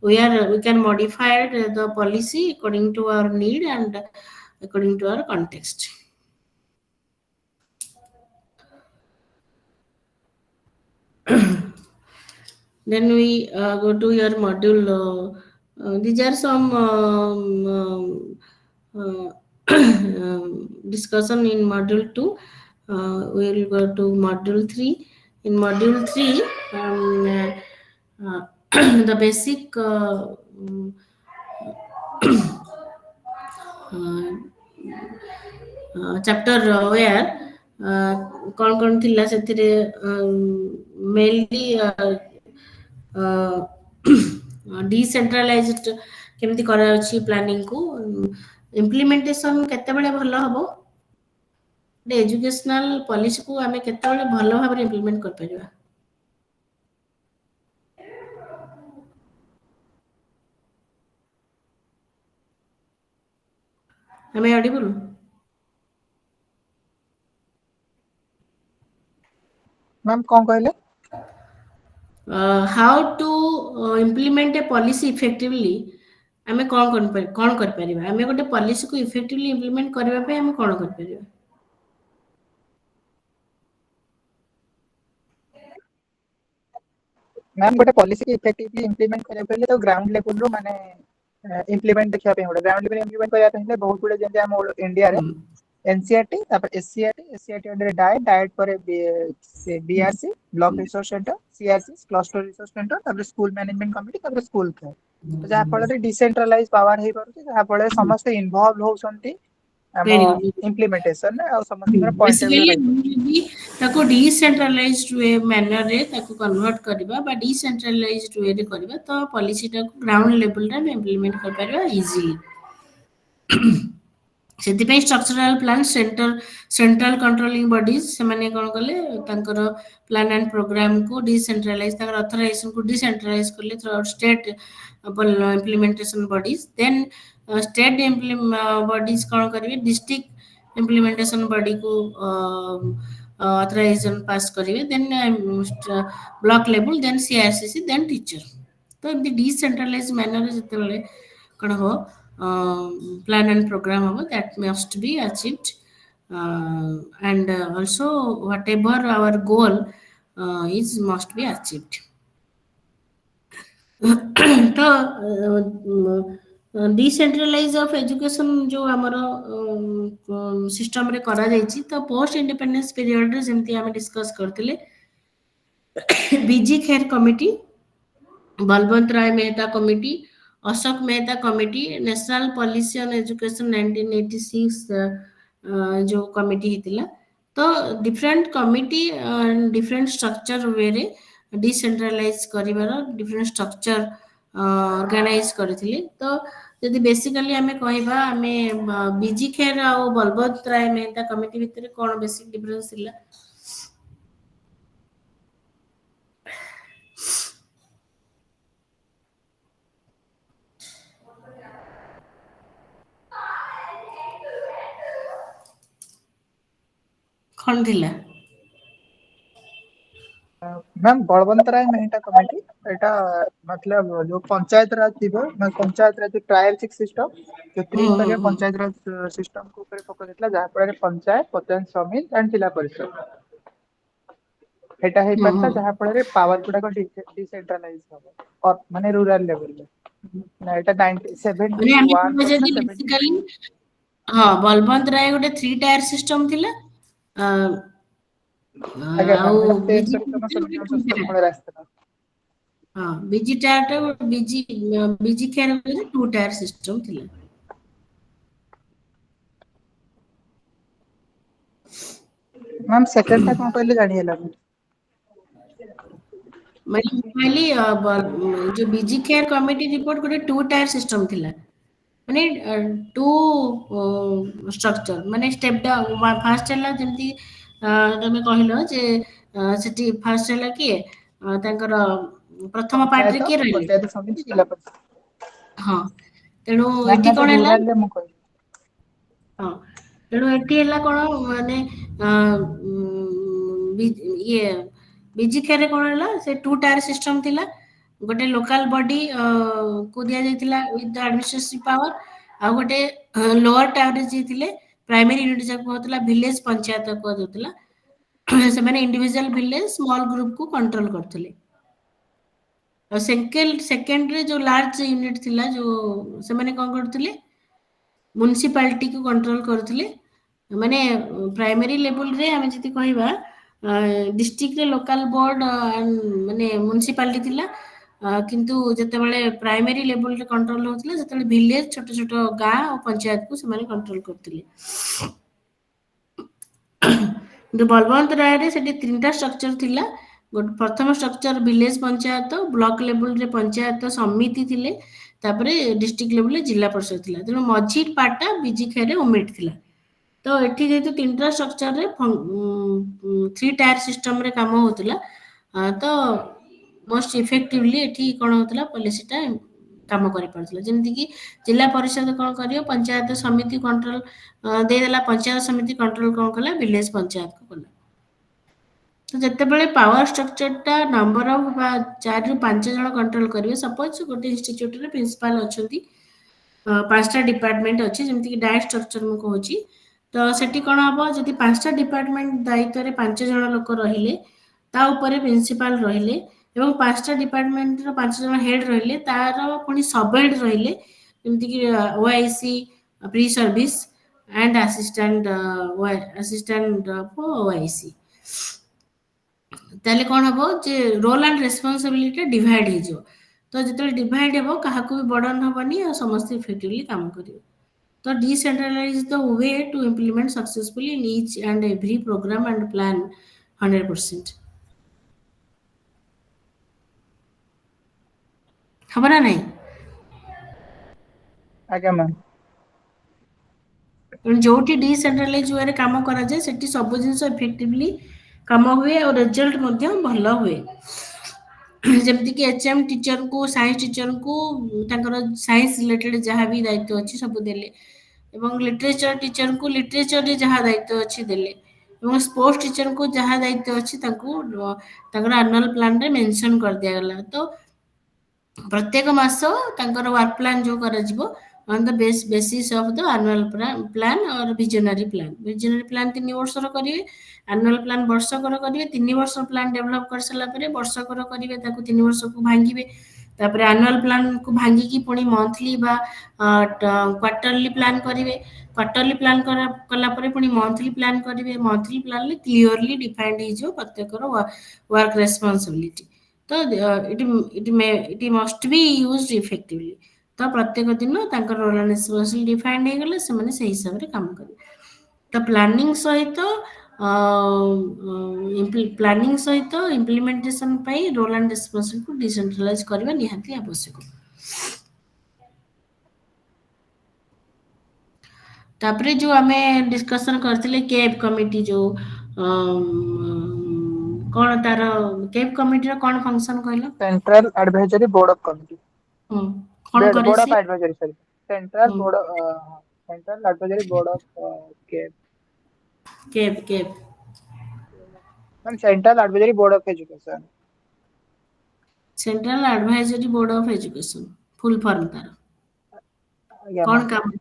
where we can modify the policy according to our need and according to our context. Then we go to your module. These are some discussion in module 2. We will go to module 3. In module 3, the basic chapter where କ'ଣ କ'ଣ ଥିଲା ସେଥିରେ mainly ଡିସେଣ୍ଟ୍ରାଲାଇଜ୍ଡ କେମିତି କରାଯାଉଛି ପ୍ଲାନିଂକୁ, implementation केतेबेले भल हबो गोटे educational policy को आमे केतेबेले भल भाबरे इम्प्लीमेंट कर परिबा आमे ऑडिबल मैम कौन कहले how to implement a policy effectively आमे कौन कर परिबा आमे गोटे पॉलिसी को इफेक्टिवली इम्प्लीमेंट करबा पे आमे कौन कर परिबा मैम गोटे पॉलिसी की इफेक्टिवली इंप्लीमेंट करबा पहिले तो ग्राउंड लेवल रो माने इंप्लीमेंट देखिया पे गोटे ग्राउंड लेवल इंप्लीमेंट करबा पहिले बहुत गुडे जेंते हम इंडिया रे एनसीईआरटी तापर एससीईआरटी अंडर डायट पर BRC block resource centre CRC cluster resource centre तापर स्कूल मैनेजमेंट कमिटी तापर स्कूल के तो जहा फल डिसेंट्रलाइज पावर हे पारु जहा फल समस्त इन्वॉल्व होसंती Very good. इम्प्लीमेंटेशन और समस्त पॉइंट ऑफ व्यू बेसिकली ताको डिसेंट्रलाइज्ड वे मैनर रे ताको कन्वर्ट करबा बा डिसेंट्रलाइज्ड वे रे करबा तो पॉलिसी टा ग्राउंड लेवल रे इम्प्लीमेंट कर परबा इजीली ସେଥିପାଇଁ structural plan central controlling bodies ସେମାନେ କ'ଣ କଲେ ତାଙ୍କର ପ୍ଲାନ୍ ଆଣ୍ଡ ପ୍ରୋଗ୍ରାମକୁ ଡିସେଣ୍ଟ୍ରାଲାଇଜ ତାଙ୍କର ଅଥରାଇଜେସନକୁ ଡିସେଣ୍ଟ୍ରାଲାଇଜ କଲେ throughout state implementation bodies then state bodies କ'ଣ କରିବେ ଡିଷ୍ଟ୍ରିକ୍ଟ ଇମ୍ପ୍ଲିମେଣ୍ଟେସନ ବଡିକୁ ଅଥରାଇଜେସନ ପାସ୍ କରିବେ ଦେନ୍ ବ୍ଲକ ଲେବୁଲ ଦେନ୍ ସିଆରସିସି ଦେନ୍ ଟିଚର ତ ଏମିତି ଡିସେଣ୍ଟ୍ରାଲାଇଜ ମ୍ୟାନରରେ ଯେତେବେଳେ କ'ଣ ହବ plan and program that must be achieved and also whatever our goal is must be achieved तो डिसेंट्रलाइज ऑफ एजुकेशन जो आमर सिस्टम रे करा जायछि तो पोस्ट इंडिपेंडेंस पीरियड रे जेमति हम डिस्कस करथिले BG Kher committee Balwant Rai Mehta committee Ashok Mehta committee national policy on education 1986 जो कमिटी हितिला तो different committee different structure way रे डिसेंट्रलाइज करिवार डिफरेंट स्ट्रक्चर ऑर्गेनाइज करथिले तो यदि बेसिकली हमें कहबा हमें बीजी खेर आ बलवंत राय मेहता कमिटी भितर कोन बेसिक डिफरेंस थिला कौन थिला मैम बलवंत राय मेहता कमिटी एटा मतलब जो पंचायत राज थीबो मैं पंचायत राज ट्रायल सिस्टम जो त्रिस्तरीय पंचायत राज सिस्टम को ऊपर फोकस दिला जहा पर पंचायत पंचायत समिति एंड जिला परिषद एटा हे पत्ता जहा पर पावर गुडा को डिसेंट्रलाइज हो और माने रूरल लेवल में ना एटा 97 बेसिकली हां बलवंत राय गोटे 3 टायर सिस्टम थिला बीजी टायर बीजी खेर 2 टायर सिस्टम थिला मैम सेकंड टा कोन कहले जानि हला मैं पहली जो बीजी केयर कमिटी रिपोर्ट गोटे 2 टायर सिस्टम थिला माने 2 स्ट्रक्चर माने स्टेप डाउन फर्स्ट हला जेंती तमे कहिलो जे सेठी फर्स्ट हला कि तांकर प्रथम पार्ट रे के रहले पंचायत समिति जिला परिषद हां तेनो एठी कोन हला हां तेनो एठी हला कोन माने ये बीजी खेर कोन हला से 2 टायर सिस्टम थिला गोटे लोकल बॉडी को दिया जायतिला विथ द एडमिनिस्ट्रेटिव पावर आ गोटे लोअर टायर जे थिले प्राइमरी यूनिट जे कहतला विलेज पंचायत को देतला से माने इंडिविजुअल विलेज स्मॉल ग्रुप को कंट्रोल करथले और सेकंड रे जो लार्ज यूनिट थिला जो से माने कोन करथले म्युनिसिपैलिटी को कंट्रोल करथले माने प्राइमरी लेवल रे हम जति कहबा डिस्ट्रिक्ट रे लोकल बोर्ड माने म्युनिसिपैलिटी थिला किंतु जते बेले प्राइमरी लेवल रे कंट्रोल होतले जते विलेज छोट छोट गां और पंचायत को से माने कंट्रोल करथले तो बलवंत राय रे सेठी 3टा स्ट्रक्चर थिला प्रथम structure village panchayat block level रे पंचायत समिति थिले तापर डिस्ट्रिक्ट लेवल जिला परिषद थिला तेणु मझी पार्टा बीजी खेरे ओमेट थिला तो एठी जेतु तीनटा स्ट्रक्चर रे 3 टायर सिस्टम रे काम होतला तो मोस्ट इफेक्टिवली एठी कोन होतला पॉलिसीटा काम करि पड़तला जेमति कि जिला परिषद कोन करियो पंचायत समिति कंट्रोल दे देला पंचायत समिति कंट्रोल कोन कला विलेज पंचायत को कला तो जितेबाला पावर स्ट्रक्चरटा नंबर ऑफ 4 रु 5 जन कंट्रोल करेंगे सपोज गोटे इंस्टीट्यूट रे प्रिंसिपल अच्छी 5टा डिपार्टमेंट अच्छी जमीक डायरेक्ट स्ट्रक्चर मुझे कहूँ तो सेठी कौन हम जब 5टा डिपार्टमेंट दायित्व रे 5 जन लोक रहिले ता उपरे प्रिंसिपल रहिले एवं 5टा डिपार्टमेंट रो 5 जन हेड रहिले तार पुनी सब हेड रहिले जमीक OIC pre service and assistant OIC ताले कौन हम जे रोल एंड रेस्पॉन्सिबिलिटी डिवाइड हो तो जो डिवाइड हे क्या भी बर्डन हेनी और समस्त इफेक्टिवली काम करेंगे तो decentralize the way to implement successfully in each and every program and plan 100% खबर ना नहीं आज्ञा मैम जो डिसेंट्रलाइज वे काम करा जाए सेठी सब जिन इफेक्टिवली काम हुए और रिजल्ट भल हुए जमती कि एचएम टीचर को साइंस टीचर को साइंस रिलेटेड जहाँ भी दायित्व अच्छी सब देले एवं लिटरेचर टीचर को लिटरेचर रे जहाँ दायित्व अच्छी देले एवं स्पोर्ट्स टीचर को जहाँ दायित्व अच्छी एनुअल प्लान रे मेंशन कर दिया गला तो प्रत्येक मास वर्क प्लान जो करा जिवो on the basis of the annual plan or visionary plan 3 वर्ष रो करिवे annual plan वर्ष कर करिवे 3 वर्ष प्लान डेवलप कर सला परे वर्ष कर करिवे ताकू 3 वर्ष को भांगिवे तापर annual plan को भांगी की पुणी मंथली बा क्वार्टरली प्लान करिवे क्वार्टरली प्लान कला परे पुणी मंथली प्लान करिवे मंथली प्लान ले क्लियरली डिफाइंड हो जो प्रत्येक रो वर्क रेस्पॉन्सिबिलिटी तो it must be used effectively तो प्रत्येक दिन रोल एंड रेस्पॉन्सिबिलिटी डिफाइंड हो गले से हिसाब से काम करेंगे तो प्लानिंग सहित इम्प्लीमेंटेशन रोल एंड रेस्पॉन्सिबिलिटी को डिसेंट्रलाइज करबा निहाती आवश्यक तापरे जो आमे डिस्कशन करथिले केब कमिटी जो कौन तार केब कमिटी रो कौन फंक्शन कहलो central advisory board of committee कौन करे बोर्ड ऑफ से advisory sorry central advisory board of cab cab ma'am central advisory board of education central advisory board of education full form तार कौन काम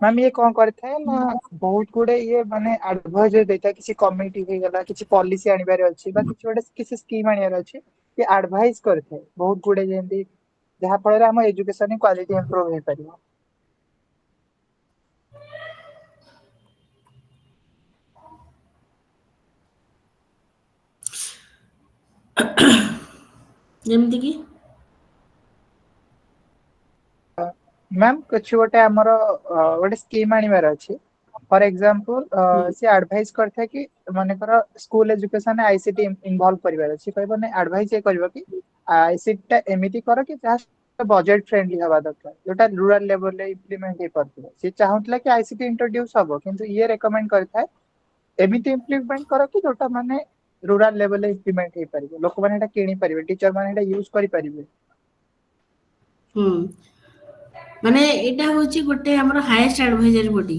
ma'am ये कौन करता है ना बहुत गुडे ये माने एडवाइस देता है किसी कमिटी हो गला किसी पॉलिसी आनिबार अछि बा किसी स्कीम आनिबार अछि ये एडवाइस करथे है बहुत गुडे जेंती जहाँ फल हम एजुकेशन क्वालिटी इंप्रूव हो पार जेमती की मैम कुछ गोटे आमर गोटे स्कीम आनिबार अछि फॉर एग्जांपल से एडवाइस करथे कि मानेकर स्कूल एजुकेशन आईसीटी इन्वॉल्व करिवार अछि कहबो ने एडवाइस ये करबो कि आईसीटी ता एमिति करो कि जहाँ बजट फ्रेंडली हवा दरकार जोटा रूरल लेवल रे इंप्लीमेंट हे परथिबो से चाहुतला कि आईसीटी इंट्रोड्यूस हबो किंतु ये रेकमेंड करथाय एमिति इंप्लीमेंट करो कि जोटा माने रूरल लेवल रे इंप्लीमेंट हे परिबो लोक माने एटा किनि परिबे टीचर माने एटा यूज करि परिबे माने एटा होची गोटे हमर हाईएस्ट एडवाइजरी बॉडी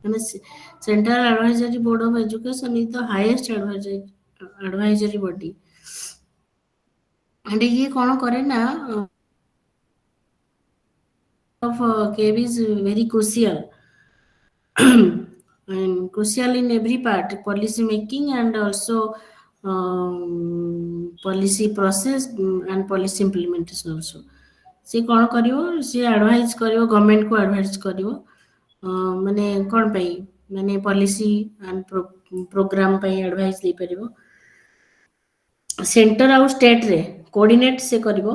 माने central advisory board of education is the highest advisory body and ये कोन करे ना of cave is very crucial and crucial in every part policy making and also policy process and policy implementation also से कौन करिवो से advice करिवो government को advice करिवो माने कौन पई माने पॉलिसी एंड प्रोग्राम पई एडवाइस दे परिवो सेंटर आउ स्टेट रे कोऑर्डिनेट से करिवो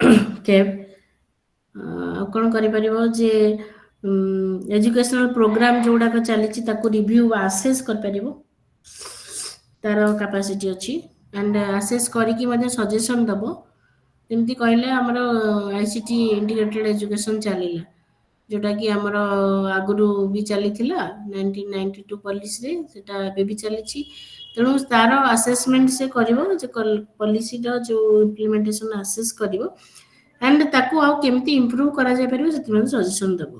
केब कौन करि परिवो जे एजुकेशनल प्रोग्राम जोडाक चली ताको रिव्यू असेस कर परिवो तार कैपेसिटी अछि एंड असेस करी कि सजेशन दबो ଯେମିତି କହିଲେ ଆମର ICT ଇଣ୍ଟିଗ୍ରେଟେଡ୍ ଏଜୁକେସନ୍ ଚାଲିଲା, ଯୋଉଟାକି ଆମର ଆଗରୁ ବି ଚାଲିଥିଲା 1992 ପଲିସିରେ, ସେଟା ଏବେ ବି ଚାଲିଛି। ତେଣୁ ତାର ଆସେସମେଣ୍ଟ ସେ କରିବ, ଯେ ପଲିସିର ଯୋଉ ଇମ୍ପ୍ଲିମେଣ୍ଟେସନ୍ ଆସେସ୍ କରିବ, ଆଣ୍ଡ ତାକୁ ଆଉ କେମିତି ଇମ୍ପ୍ରୁଭ୍ କରାଯାଇପାରିବ ସେଥିପାଇଁ ସଜେସନ୍ ଦେବ।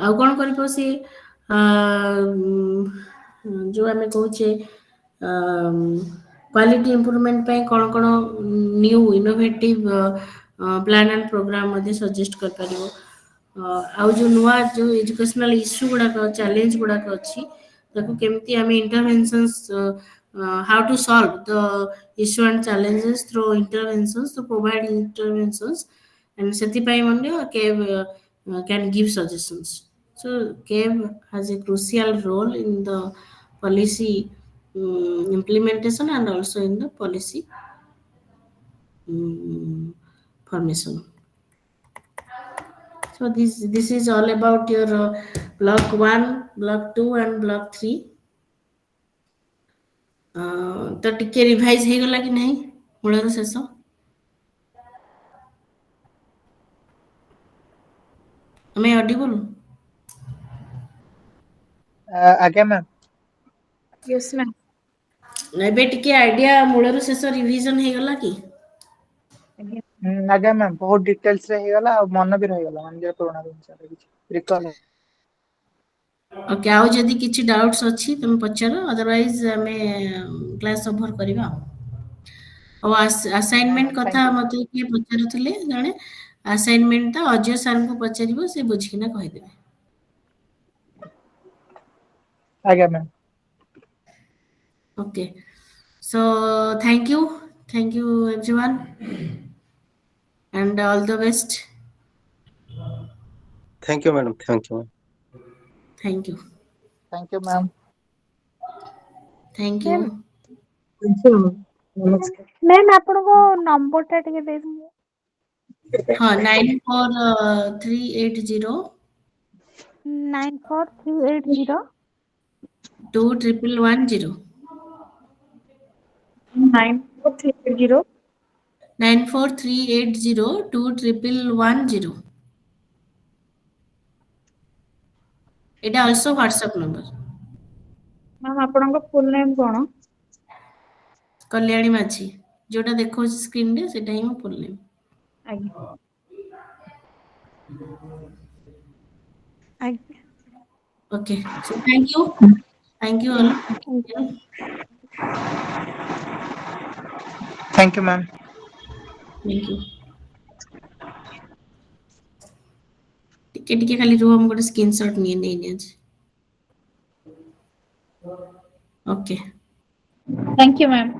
ଆଉ କ'ଣ କରିବ ସେ, ଯୋଉ ଆମେ କହୁଛେ କ୍ୱାଲିଟି ଇମ୍ପ୍ରୁଭମେଣ୍ଟ ପାଇଁ କ'ଣ କ'ଣ new innovative plan and program ମଧ୍ୟ ସଜେଷ୍ଟ କରିପାରିବ। ଆଉ ଯୋଉ ନୂଆ ଯୋଉ ଏଜୁକେସନାଲ ଇସ୍ୟୁ ଗୁଡ଼ାକ, ଚ୍ୟାଲେଞ୍ଜ ଗୁଡ଼ାକ ଅଛି, ତାକୁ କେମିତି ଆମେ interventions, how to solve the issue and challenges through interventions, to provide interventions, and ସେଥିପାଇଁ ମଧ୍ୟ କେବ୍ can give suggestions. So KEV has a crucial role in the policy implementation and also in the policy formation. So this is all about your block 1, block 2 and block 3. ତ ଟିକେ revise ହେଇଗଲା କି ନାହିଁ ମୂଳରୁ ଶେଷ? ଆମେ ଅଡିବୁଲ? ଆଜ୍ଞା ma'am. Yes, ma'am. ଏବେ ଟିକେ ଆଇଡିଆ ମୂଳରୁ ଶେଷ ରିଭିଜନ ହେଇଗଲା କି? ଆଜ୍ଞା ମ୍ୟାମ୍, ବହୁତ ଡିଟେଲ୍ସ ରେ ହେଇଗଲା, ଆଉ ମନ ବି ରହିଗଲା, ମାନେ ଯୋଉ ପୁରୁଣା ଜିନିଷ କିଛି ରିକଲ୍। ଓକେ, ଆଉ ଯଦି କିଛି ଡାଉଟ୍ସ ଅଛି ତମେ ପଚାର, ଅଦରୱାଇଜ ଆମେ କ୍ଲାସ୍ ଓଭର କରିବା। ଆଉ ଆସାଇନମେଣ୍ଟ କଥା ଥ୍ୟାଙ୍କ ୟୁ। ମତେ କିଏ ପଚାରୁଥିଲେ ଜଣେ, ଆସାଇନମେଣ୍ଟଟା ଅଜୟ ସାରଙ୍କୁ ପଚାରିବ, ସେ ବୁଝିକିନା କହିଦେବେ। ଆଜ୍ଞା ma'am. Okay, so thank you everyone, and all the best. Thank you, madam. Thank you. Thank you. Thank you ma'am. Thank you. Ma'am ନମସ୍କାର। ମ୍ୟାମ୍ ଆପଣଙ୍କ ନମ୍ବରଟା ଟିକେ ଦେଇଦେବେ। ହଁ, 94380 94380 2110 94380 94380 2110. এটা also WhatsApp number. ମ୍ୟାମ୍ ଆପଣଙ୍କ ଫୁଲ୍ ନେମ୍ କ'ଣ? କଲ୍ୟାଣୀ ମାଝୀ, ଯୋଉଟା ଦେଖଉଛି ସ୍କ୍ରିନରେ ସେଟା ହିଁ ମୋ ଫୁଲ୍ ନେମ୍। ଆଜ୍ଞା। ଆଜ୍ଞା। Okay, so thank you all. Thank you ma'am. Thank you. ଟିକେ ଟିକେ ଖାଲି ରୁହ, ମୁଁ ଗୋଟେ ସ୍କ୍ରିନଶଟ ନେଇନି ଆଜି। Okay, thank you ma'am.